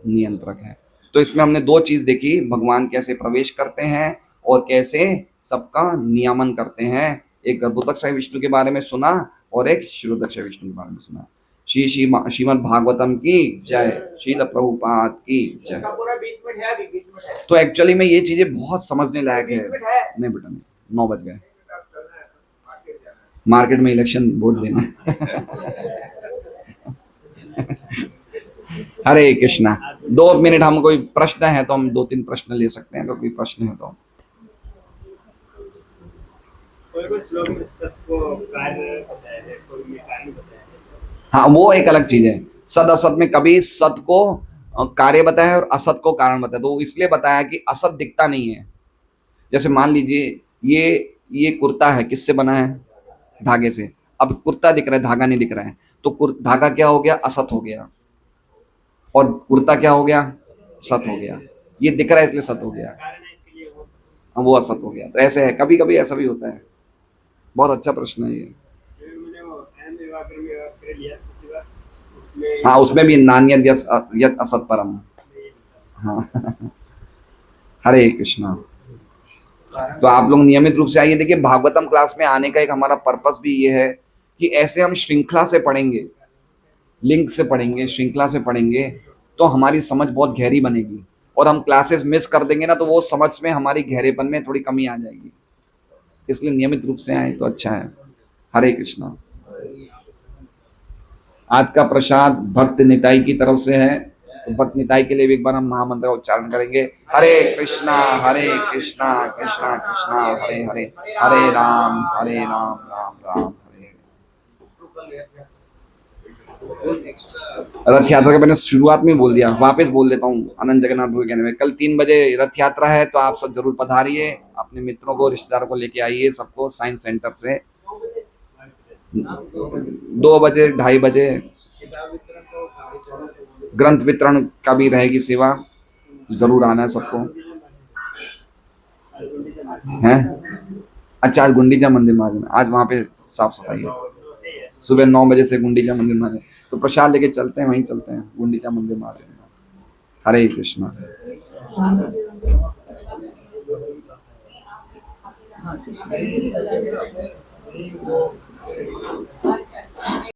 नियंत्रक है। तो इसमें हमने दो चीज देखी, भगवान कैसे प्रवेश करते हैं और कैसे सबका नियमन करते हैं। एक गर्भोदक विष्णु के बारे में सुना और एक क्षीरोदक विष्णु के बारे में सुना। श्रीमद् भागवतम की जय, श्रील प्रभुपाद की जय। इसका पूरा 20 मिनट है, अभी 20 मिनट है। तो एक्चुअली में ये चीजें बहुत समझने लायक है। 20 मिनट है। नहीं बेटा नहीं, 9 बज गए, मार्केट में इलेक्शन वोट देना। हरे कृष्णा। 2 मिनट, हम कोई प्रश्न है तो हम 2-3 प्रश्न ले सकते हैं, अगर कोई प्रश्न है तो। कोई श्लोक में सत को कार्य बताया है, कोई में कारण बताया है। हाँ, वो एक अलग चीज है। सद असत में कभी सत को कार्य बताया और असत को कारण बताया, तो इसलिए बताया कि असत दिखता नहीं है। जैसे मान लीजिए ये कुर्ता है, किससे बना है, धागे से। अब कुर्ता दिख रहा है, धागा नहीं दिख रहा है, तो धागा क्या हो गया, असत हो गया, और कुर्ता क्या हो गया, सत हो गया। ये दिख रहा है इसलिए सत हो गया, कारण है इसके लिए वो असत हो गया। तो ऐसे है, कभी कभी ऐसा भी होता है। बहुत अच्छा प्रश्न है ये। मैंने वो अहम विवाकर में कर लिया पिछली बार, उसमें हाँ, उसमें भी नान्यद यत् असत परम। हाँ। हरे कृष्णा। तो आप लोग नियमित रूप से आइए। देखिए, भागवतम क्लास में आने का एक हमारा पर्पस भी ये है कि ऐसे हम श्रृंखला से पढ़ेंगे, लिंक से पढ़ेंगे, श्रृंखला से पढ़ेंगे, तो हमारी समझ बहुत गहरी बनेगी। और हम क्लासेस मिस कर देंगे ना, तो वो समझ में, हमारी गहरेपन में थोड़ी कमी आ जाएगी। इसलिए नियमित रूप से आए तो अच्छा है। हरे कृष्णा। आज का प्रसाद भक्त निताई की तरफ से है, तो भक्त निताई के लिए भी एक बार हम महामंत्र का उच्चारण करेंगे। हरे कृष्णा कृष्णा कृष्णा हरे हरे, हरे राम राम राम हरे हरे। रथ यात्रा का मैंने शुरुआत में बोल दिया, वापस बोल देता हूँ। अनंत जगन्नाथ प्रभु के कहने में कल 3 बजे रथ यात्रा है, तो आप सब जरूर पधारिए, अपने मित्रों को, रिश्तेदारों को लेके आइए, सबको साइंस सेंटर से। 2 बजे 2:30 बजे ग्रंथ वितरण का भी रहेगी सेवा, जरूर आना है सबको। हैं? अच्छा, आज गुंडीचा मंदिर में आज वहाँ पे साफ सफाई है, सुबह 9 बजे से गुंडीचा मंदिर में, तो प्रसाद लेके चलते हैं, वहीं चलते हैं गुंडीचा मंदिर में। हरे कृष्णा।